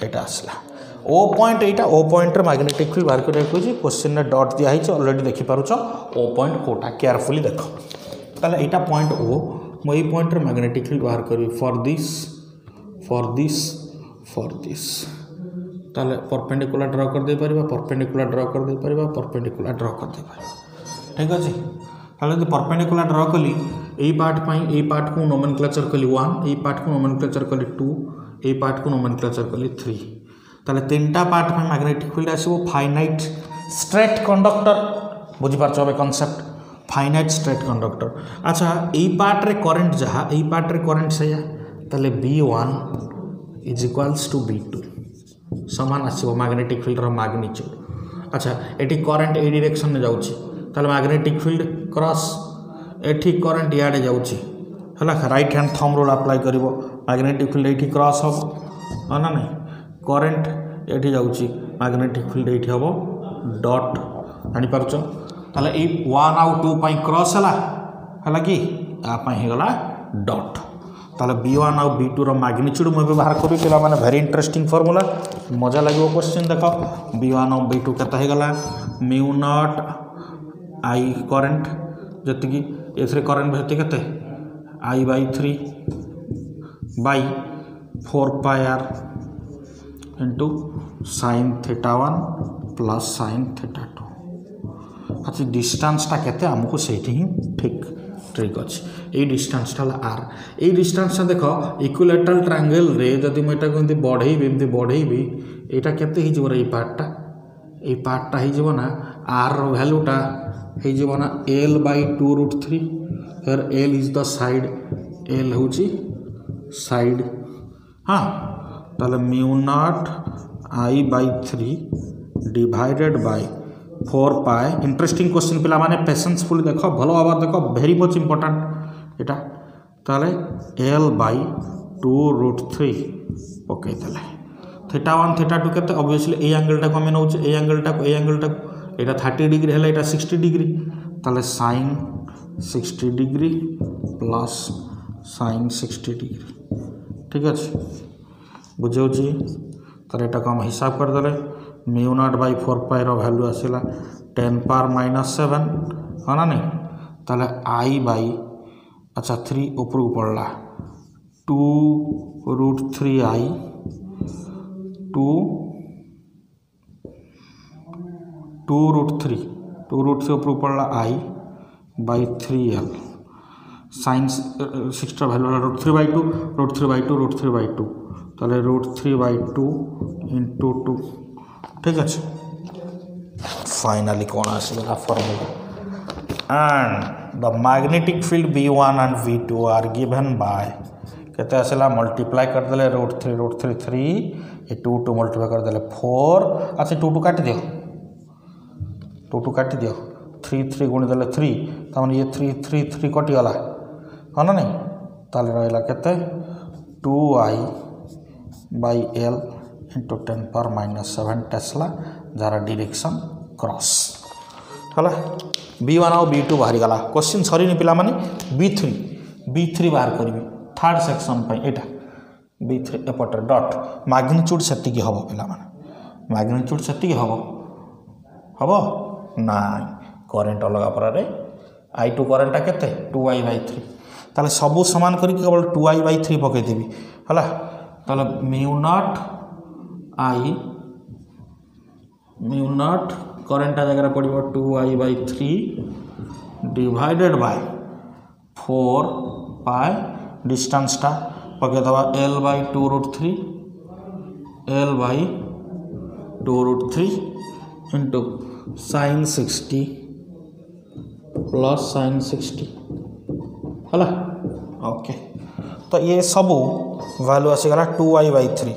एटा असला ओ पॉइंट एटा ओ पॉइंट रे मैग्नेटिक फील्ड बाहर कर कोची क्वेश्चन रे डॉट दिया हिच ऑलरेडी देखि पारुछ ओ पॉइंट कोटा केयरफुली देखो ताले एटा पॉइंट ओ मो ए पॉइंट रे मैग्नेटिक फील्ड बाहर करबी फॉर दिस ताले परपेंडिकुलर ड्रा कर दे परिबा परपेंडिकुलर ड्रा कर दे परिबा परपेंडिकुलर ड्रा कर दे परिबा ठीक अछि ताले यदि परपेंडिकुलर ड्रा कली ए पार्ट पई ए पार्ट को नोमेनक्लेचर कली 1 ए पार्ट को नोमेनक्लेचर कली 2 ए पार्ट को नोमेनक्लेचर कली 3 ताले तीनटा पार्ट में मैग्नेटिक फील्ड आसीबो फाइनाइट स्ट्रेट कंडक्टर बुझी पारछो बे कांसेप्ट फाइनाइट स्ट्रेट कंडक्टर अच्छा ए पार्ट रे करंट जहा ए पार्ट रे करंट सया ताले B1 is equals to B2 समान आसीबो मैग्नेटिक फील्ड रो मैग्नीट्यूड अच्छा एटी करंट ए डायरेक्शन में जाउची ताले मैग्नेटिक फील्ड क्रॉस एठी करंट याडे जाउची हला right hand thumb rule apply करिवो मैग्नेटिक फील्ड एठी क्रॉस हो ना नहीं करंट एठी जाउची मैग्नेटिक फील्ड एठी हबो डॉट जानि परछो ताले ए 1 आउ 2 पई क्रॉस हला कि आ पई हे गला डॉट ताले B1 आउ B2 रो मैग्नीट्यूड म व्यवहार करी पिला माने वेरी इंटरेस्टिंग फार्मूला मजा लागो क्वेश्चन देखो B1 आउ B2 केता हे गला म्यू नॉट I करंट जति कि एथरे करंट भेति केते I by 3 by 4 pi r into sin theta 1 plus sin theta 2 अच्छा डिस्टेंस टा केते हमको सेठी ही ठीक ट्रिक अछि ए डिस्टेंस टा r ए डिस्टेंस देखो इक्विलैटरल ट्रायंगल रे जदि मेटा कोंती बढ़ेबी एटा केते ही जबो रे ए पार्ट टा ही जबो ना r रो वैल्यू टा ही जबो ना l by 2√3 here l is the side l होची साइड हां ताले mu naught I by 3 divided by 4 pi interesting question पिला माने पेशेंसफुल देखो भलो आबार देखो वेरी मच इंपोर्टेंट एटा ताले l by 2√3 ओके ताले थीटा 1 थीटा 2 केते ऑब्वियसली ए एंगल टा कमे नउछ ए एंगल टा एटा 30 डिग्री हला एटा 60 डिग्री ताले sin 60 degree plus sin 60 degree ठीक अछि बुझौची ताले एटा हम हिसाब कर देले म्यू नॉट बाय 4 पाई रो वैल्यू आसिला 10 पावर -7 हाना नहीं ताले I बाय अच्छा 3 ऊपर को पड़ला 2√3i 2√3 ऊपर पड़ला I bye 3l sin 6 value √3/2 ताले √3/2 into 2 ठीक है फाइनली कौन आसला formula and the magnetic field B1 and V2 are given by केते आसला मल्टीप्लाई कर देले √3 ये 2 मल्टीप्लाई कर देले 4 अच्छा 2 काट दियो 2 काट दियो 3 गुणी देले 3 तमन ये 3 कटि गला हां ना नहीं ताले रहला केते 2I by l into 10 power -7 tesla जारा डायरेक्शन क्रॉस हला B1 और B2 बाहरी गला क्वेश्चन सरी नि पिला माने B3 बाहर करबी थर्ड सेक्शन पे एटा B3 एपटर डॉट मैग्नीट्यूड सेति की हबो पिला माने मैग्नीट्यूड सेति की हबो ना करंट अलगा पर रे I2 करंट केते 2I by 3 ताले सब समान करी केवल 2I by 3 पके देबी हला ताले म्यू नॉट करेंट जगह पड़ो 2i/3 divided by 4 pi distance टा पकईदबा L/2√3 into sin 60 plus sin 60 है। ओके तो ये सब वैल्यू आसीगला 2i/3।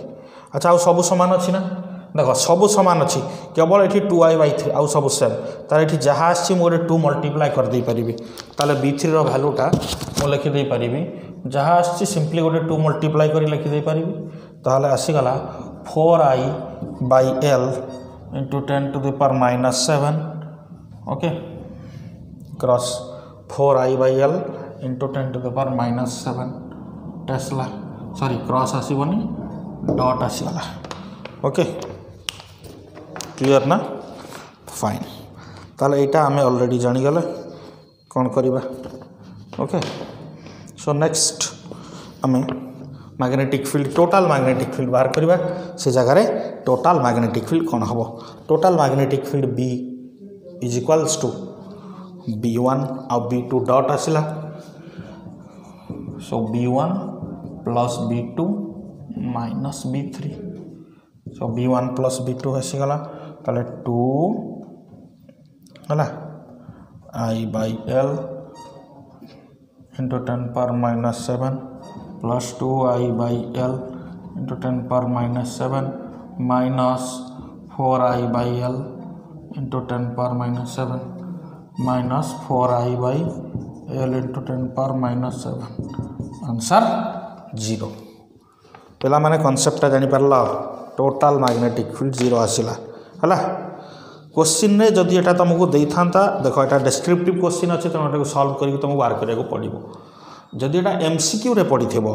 अच्छा आउ सब सामान अच्छी ना देख सब सामान अच्छी केवल ये 2i/3 आउ सब सेम तार ये जहाँ आसी मुझे 2 मल्टीप्लाई करदे पारि ताले B3 भैल्यूटा मुझे लिखिदे पारि जहाँ आसी सिंपली गोटे 2 मल्टीप्लाई कर लिखिदे पारि ताले आसीगला 4i/L into 10⁻⁻7 okay cross 4i/L into 10⁻⁻7 tesla sorry cross आसबनी डॉट आसीगला। ओके क्लियर ना फाइन ताले एटा आमे ऑलरेडी जानीगले कौन करिबा। ओके सो नेक्स्ट आमे magnetic field total magnetic field बाहर करिबा से जगह रे टोटल मैग्नेटिक फील्ड कौन हबो total magnetic field B is equals to B1 और B2 डॉट आसिला so B1 plus B2 minus B3 so B1 plus B2 आसीगला ताले 2 है i/L into 10⁻⁻7 plus 2i/L into 10⁻⁻7 minus 4i/L into 10⁻⁻7 minus 4i/L into 10⁻⁻7 answer 0। पहला माने concept जानी पारला total magnetic field 0 आसिला है। क्वेश्चन रे जदि एटा तुमको दे था देखो एटा डिस्क्रिप्टिव क्वेश्चन अच्छे तेना एटा सॉल्व करके तुमको बाहर करिया पड़ो जदि एटा MCQ रे पड़ी थो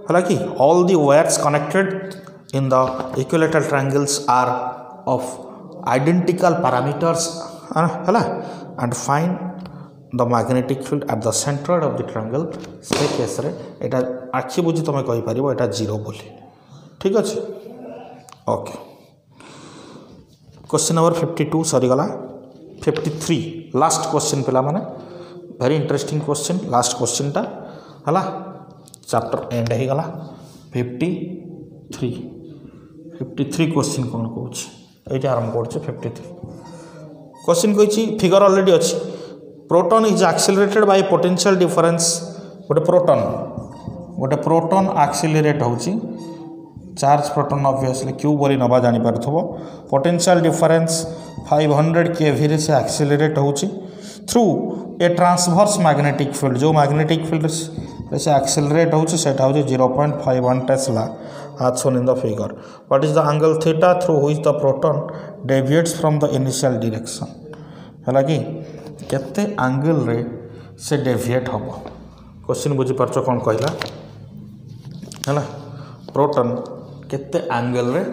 है कि all the wires connected in the equilateral triangles are of identical parameters है and find the magnetic field at the centre of the triangle से केस रे एटा आखि बुझी तुम कहि परिबो एटा 0 बोली ठीक अच्छे। Okay question number 52 सरीगला 53 last question पिला माने very interesting question last question टा है चैप्टर एंड हो गला 53 क्वेश्चन कौन कौच ये आरंभ कर 53 क्वेश्चन कही फिगर ऑलरेडी अच्छी proton is accelerated bye potential difference गोटे प्रोटॉन एक्सिलरेट होची चार्ज प्रोटॉन ऑब्वियसली क्यू बोली नबा जानी पारथबो पोटेंशियल डिफरेंस 500 kV रे से एक्सिलरेट होची through a transverse magnetic field जो मैग्नेटिक फील्ड से एक्सिलरेट होची सेटा होची 0.51 Tesla as shown in the figure what is the angle theta through which the proton deviates from the initial direction है कि केते एंगल रे से डेविएट हबो क्वेश्चन बुझी परछ कोन कहला है प्रोटॉन केते एंगल रे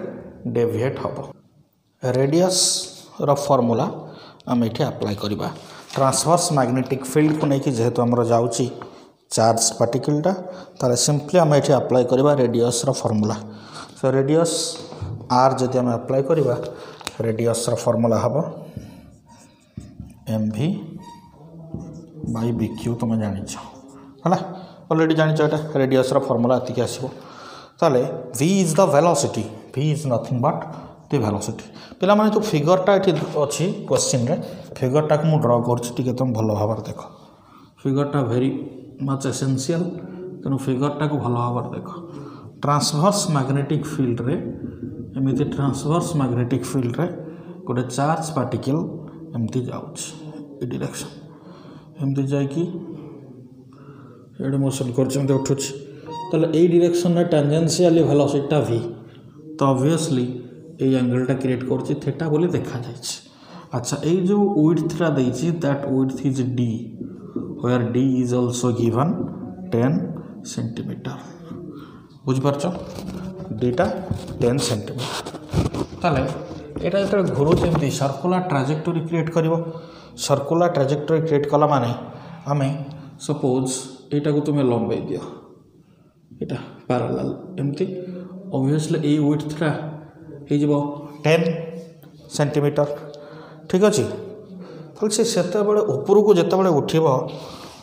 डेविएट हबो रेडियस रो फार्मूला हम एठी अप्लाई करिबा ट्रांसवर्स मैग्नेटिक फील्ड को नहीं कि जेहेतु हमर जाउची चार्ज पार्टिकलटा ताले सिंपली हम एठी अप्लाई करिबा रेडियस रो फार्मूला सो रेडियस r जदि हम अप्लाई करिबा रेडियस रो फार्मूला हबो mv/bq तुम जानी है ऑलरेडी जानी एटा रेडियस रो फार्मूला एतिक आसीबो ताले v is the velocity v is nothing but the velocity पिला माने जो फिगरटा एठी अछि क्वेश्चन रे फिगरटा को मु ड्रा करछि टिके तुम भलो भाबर देखो फिगरटा वेरी मच एसेंशियल तेनु फिगरटा को भलो भाबर देखो ट्रांसवर्स मैग्नेटिक फील्ड रे एमिति ट्रांसवर्स मैग्नेटिक फील्ड रे गोटे चार्ज पार्टिकल एमती जाउछ ए डायरेक्शन एमती जाय कि एडे मोशन करछम उठुछ ताले ए डायरेक्शन रे टेंजेंशियली वेलोसिटी v तो ऑब्वियसली ए एंगलटा क्रिएट करछि थीटा बोली देखा जायछि। अच्छा ए जो विड्थटा देछि that width is d where d is also given 10 centimetre बुझ परछो डेटा 10 सेंटीमीटर ताले एटा जब घुरुच एमती circular trajectory create करिवो circular trajectory create कला माने आमे सपोज एटा को तुमे लंबाई दियो एटा पैरेलल एमती ऑब्वियसली ए विड्थटा हो 10 सेंटीमीटर ठीक अच्छे तो से ऊपर को जिते उठब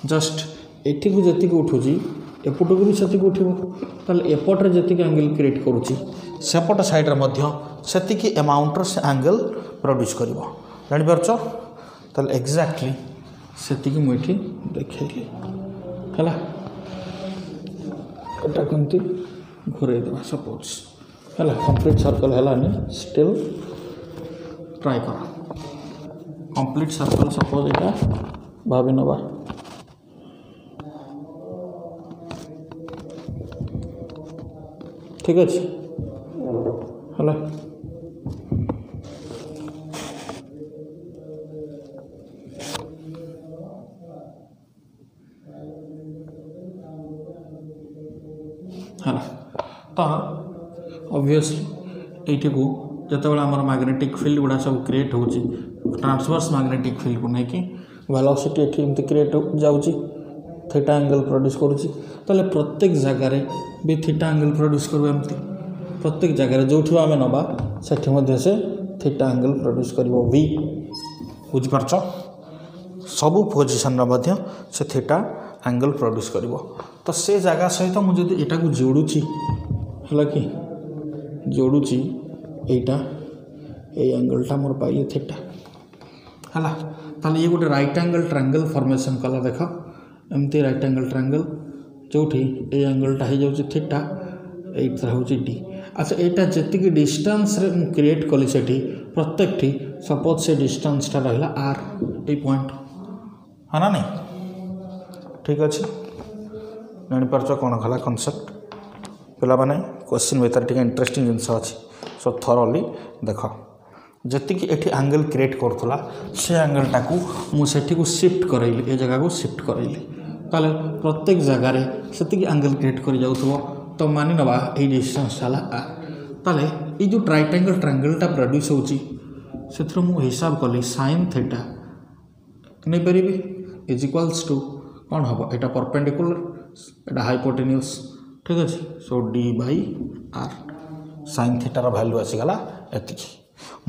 जस्ट एटी को जी उठूँ एपट को भी से उठो एपटे जी एंगल क्रिएट करुच्ची सेपट साइड्रे से एमाउंटर से एंगल प्रोड्यूस कर जापारच तो एक्जाक्टली से मुझे देखली है कमती घूरेदेवा सपोज है कंप्लीट सर्कल है स्टिल ट्राई कर कंप्लीट सर्कल सपोज यहाँ भाभी नवा ठीक अच्छे है तो ऑब्वियसली ये को जिते आम मैग्नेटिक फील्ड गुड़ा सब क्रिएट हो ट्रांसवर्स मैग्नेटिक फील्ड को लेकिन वेलोसिटी एमती क्रिएट जाऊँगी थीटा एंगल प्रोड्यूस करुच्ची तो प्रत्येक जगार भी थीटा एंगल प्रोड्यूस करूँ एमती प्रत्येक जगार जो आम नवा से थीटा एंगल प्रोड्यूस कर वी बुझीपार सबू पोजिशन से थीटा एंगल प्रोड्यूस कर तो से जगह सहित मुझे यहाँ को जोड़ुची है कि जोड़ुची यहाँ ये एंगलटा मोर पाइले थीटा है ताले ये गोटे राइट एंगल ट्रायंगल फॉर्मेशन कला देख एमती राइट एंगल ट्रायंगल जो ये एंगलटा हो जाऊँ थीटा ये हूँ डी अच्छा यहाँ जी डिस्टेंस रे क्रिएट कली से प्रत्येक टी सपोज से डिस्टेंसटा रहा आर ये पॉइंट है ना नहीं ठीक अच्छे जापारच कौन कला कनसेप्ट पिला माने क्वेश्चन भीतर टे इंटरेस्टिंग जिनस अच्छी सो थरोली देख जी ये एंगल क्रिएट करूला से एंगलटा को मुझे शिफ्ट करैली ए जगह को शिफ्ट करैली ताले प्रत्येक जगार से एंगल क्रिएट कर जाऊ तो मानि नवा ये डिस्टेंस है ताले ये जो राइट एंगल ट्रायंगलटा प्रोड्यूस होची से हिसाब कली साइन थीटा नहीं पारि इज इक्वाल्स टू कौन हम यहाँ परपेंडिकुलर यहाँ हाइपोटेन्यूस ठीक अच्छे so d by r sine थीटार भैल्यू आसीगला एति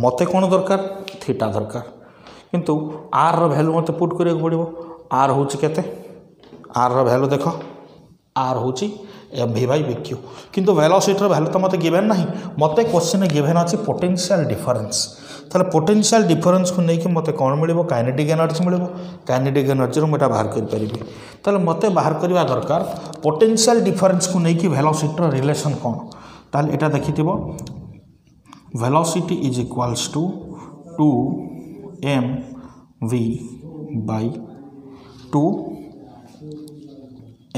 मत कौन दरकार थीटा दरकार किंतु आर भैल्यू मत पुट करा पड़ो आर हूँ केते आर भैल्यू देख आर हूँ एम भी बाई बिक्यू किंतु वेलोसिटी भैल्यू तो मत गिवेन ना मत क्वेश्चन गिवेन अच्छी पोटेंशियल डिफरेंस ताले पोटेंशियल डिफरेंस को लेकिन मत कौन मिल काइनेटिक एनर्जी मिल काइनेटिक एनर्जी मुझे बाहर करें मत बाहर करवा दरकार पोटेंशियल डिफरेंस को लेकिन वेलोसिटी रिलेशन कौन ताले एटा देखि velocity is equals to 2 mv by 2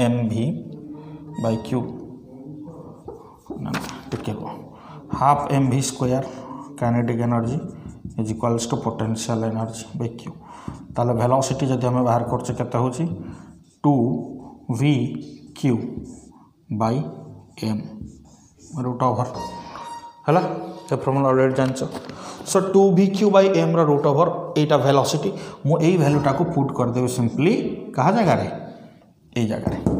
mv by q टिके half mv square kinetic energy is equals to potential energy by q ताले वेलोसिटी जदि आम बाहर करछे केते होची 2v Q by m root over है ये फॉर्मूला ऑलरेडी जानछ so 2v Q by m root over एटा वेलोसिटी मु एई वैल्यूटा को पुट कर देबे सिंपली कहा जगह रे एई जगह रे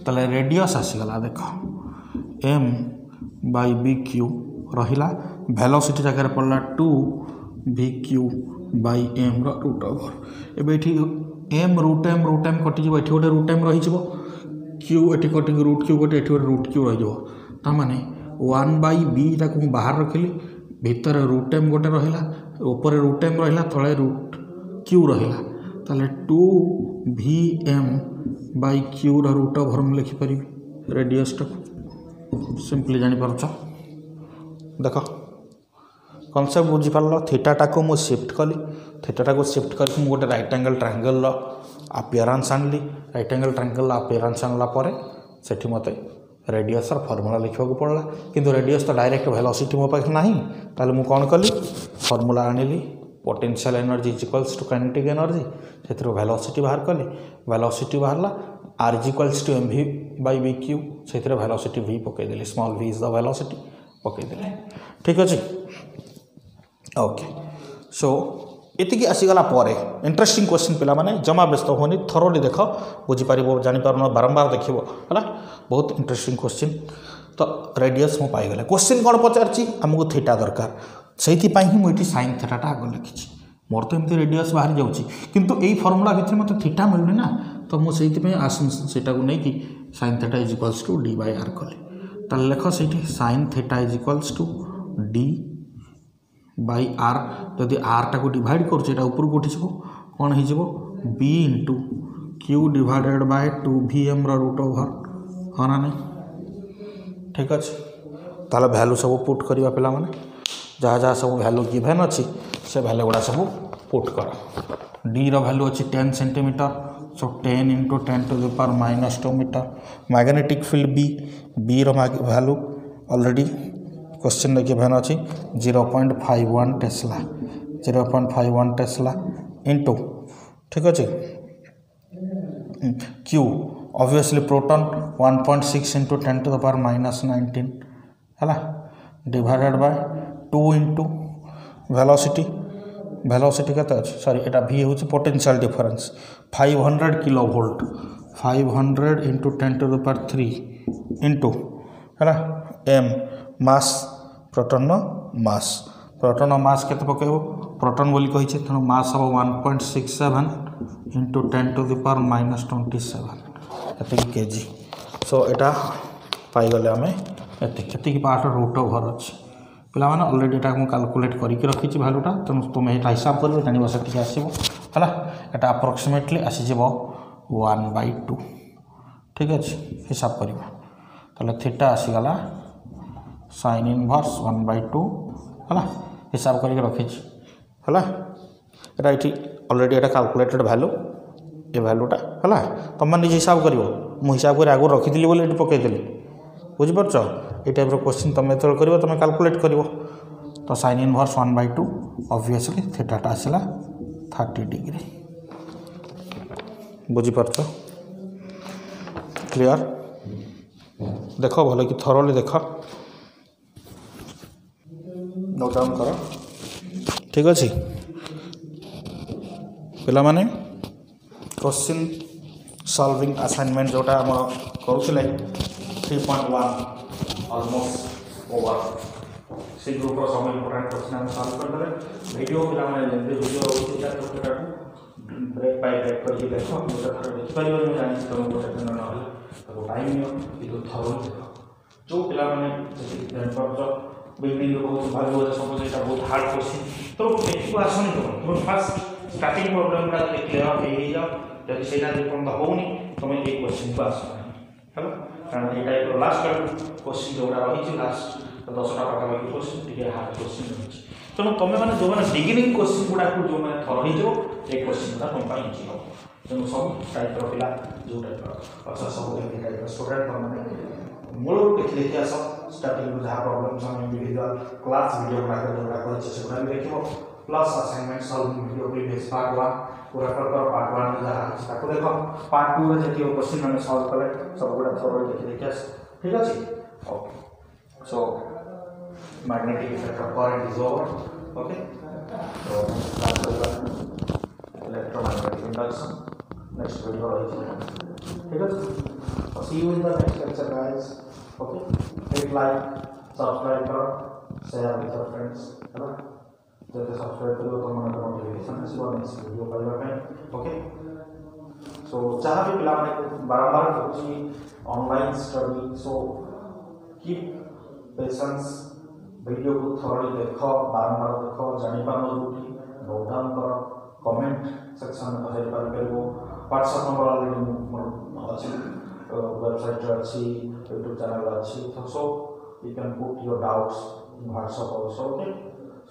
ताले रेडियस आसीगला देख m बाई बी क्यू रहिला वेलोसिटी जगह पड़ला 2v Q by m root over एबे एम रूट एम कटिज ये गोटे रूट एम रही क्यू ये कटिक रूट क्यू गोटे ये रूट क्यू रही माने 1/b बाहर रखिली भितर रूट एम गोटे रहा ऊपर रूट एम रहा तले रूट क्यू रहा ताले 2vm by Q root over में लिखिपारि रेडियसटा सिंपली जानीपार देख कनसेप्ट बुझीपार थीटाटा को मुझे शिफ्ट कली थीटाटा को शिफ्ट करके गोटे राइट एंगल ट्रायंगल अपीयरेंस आनली राइट एंगल ट्रायंगल अपीयरेंस आनला परे सेठी मते रेडियस फॉर्मूला लिखा पड़ा किंतु रेडियस तो डायरेक्ट वेलोसिटी मो पाखे ना ताले मु कौन कली फॉर्मूला आनिली potential energy is equals to kinetic energy से वेलोसिटी बाहर कली वेलोसिटी बाहरला r is equals to mv by B q से वेलोसिटी v पकईदेली small v is the velocity पकईदेली ठीक अच्छे ओके सो ये आसीगला इंटरेस्टिंग क्वेश्चन पिला माने जमा व्यस्त होनी थरोली देख बुझीपार जानीपार बारंबार देख है बहुत इंटरेस्टिंग क्वेश्चन तो रेडियस मु पाईगले क्वेश्चन कौन पचारची आमको थीटा दरकार से मुझे साइन थीटाटा आग लिखी मोर तो एमती रेडियस बाहरी जाऊँगी किंतु यही फर्मुला भितर मत थीटा मिलूनी ना तो मुझे सेटा को नहीं sine theta is equals to D by R कले ताल लेख से sine theta is equals to D by R जदि आर टाक डिवाइड करा ऊपर उठी कौन हो B into Q divided by 2vm root over हाँ ना नहीं ठीक अच्छे ताल भैल्यू सब पुट करवा पे जहाँ जहाँ सब भैल्यू गिभेन अच्छी से भैल्यू गुड़ा सब पुट कर डी वैल्यू अच्छी 10 centimetre so 10 into 10 to the power -2 metre magnetic field B value already question में गिभेन अच्छी 0.51 टेस्ला 0.51 टेस्ला इंटू ठीक अच्छे Q obviously proton 1.6 into 10 to the power -19 है divided by 2 into velocity velocity के sorry एटा भी हूँ potential difference 500 kilovolt 500 into 10 to the power 3 into है एम मास प्रोटॉन मास के पकेब प्रोटॉन बोली कही तेणु मास हम 1.67 into 10 to the power -27 kg so एटा पाईगले आम एति पार्ट रूट ओवर अच्छे पे अलरेडी एटा कैलकुलेट करके रखी भैल्यूटा तेणु तुम्हें यहाँ हिसाब कर जान से आसो है यहाँ अप्रोक्सीमेटली आसीज 1/2 ठीक अच्छे हिसाब कर थीटा आसीगला साइन इनवर्स 1/2 है हिसाब करके रखी है ये अलरेडी एटा कैलकुलेटेड भैल्यू ये भैल्यूटा है तुम निजे हिसाब कर हिसाब कर आगुरी रखी बोली पकईदेली बुझीपार ये टाइप क्वेश्चन तुम जो कर तुम कैलकुलेट कर तो साइन इनवर्स 1/2 ऑब्वियसली थीटाटा आसला 30 डिग्री बुझीपार क्लियर देख भल कि थरोली देख नोट डाउन कर ठीक अच्छे पिला माने क्वेश्चन सॉल्विंग असाइनमेंट जोटा आम करुले 3.1 ऑलमोस्ट ओवर से ग्रुप सब इंपोर्टेंट क्वेश्चन आम सॉल्व करदे वीडियो पिला माने वीडियो होता ब्रेक बाय ब्रेक करके देख गोटे थर देखिपर मुझे जानी तुम गोटे दिन ना टाइम नियो थर जो पिला माने बिल्डिंग बहुत भाग सपोज यहाँ बहुत हार्ड क्वेश्चन तो देखो आसनी तुम फास्ट स्टार्टिंग प्रोब्लेम क्लीयर हो जाओ जब से होनी तुम ये क्वेश्चन को आस है कारण ये टाइप लास्ट क्वेश्चन जो रही लास्ट 10टा पाखापाखि क्वेश्चन टी हार्ड क्वेश्चन रही तेणु तुम मैंने जो मैंने बिगिनिंग क्वेश्चन गुड़ा जो मैंने थर हो ये क्वेश्चन गुड़ा तुम इजी हम तेणु सब टाइप पिला जो टाइप अच्छा सब टाइप स्टूडेंट मैंने मूल देखी देखी आस स्टार्टिंग जहाँ प्रॉब्लम इंडिविजुअल क्लास वीडियो गुड़ा कर देखो plus assignment solving video previous part 1 पूरा कर पार्ट 1 में जहाँ ताको देख पार्ट 2 में जो क्वेश्चन मैंने सॉल्व कले सब गुड़ा थोड़ा देखी देखी आस ठीक अच्छे okay so magnetic effect of current is over okay तो इलेक्ट्रोमैग्नेटिक इंडक्शन नेक्स्ट वीडियो ठीक है see you in the next lecture guys okay hit like subscribe करो शेयर विथ योर फ्रेंड्स है ना जब सब्सक्राइब करो तो मन नोटिफिकेशन आसो नेक्स्ट वीडियो पाइबा ओके सो जहाँ भी पिला बारंबार कहूँ online study so keep patience video को थोड़ी देख बारंबार देख जापार रूटी नोट डाउन कर कमेंट सेक्शन में पचारि पार व्हाट्सएप नंबर ऑलरेडी अच्छी वेबसाइट अच्छी यूट्यूब चैनल अच्छी so you can put your doubts in WhatsApp also okay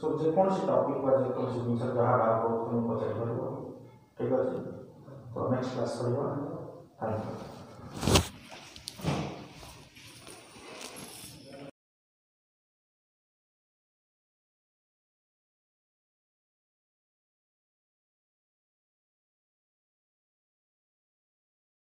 so जेकोसी टॉपिक पर जेकोसी जिन जहाँ डाउट हो तुम पचारि पार ठीक अच्छे तो नेक्स्ट क्लास करवा थैंक यू।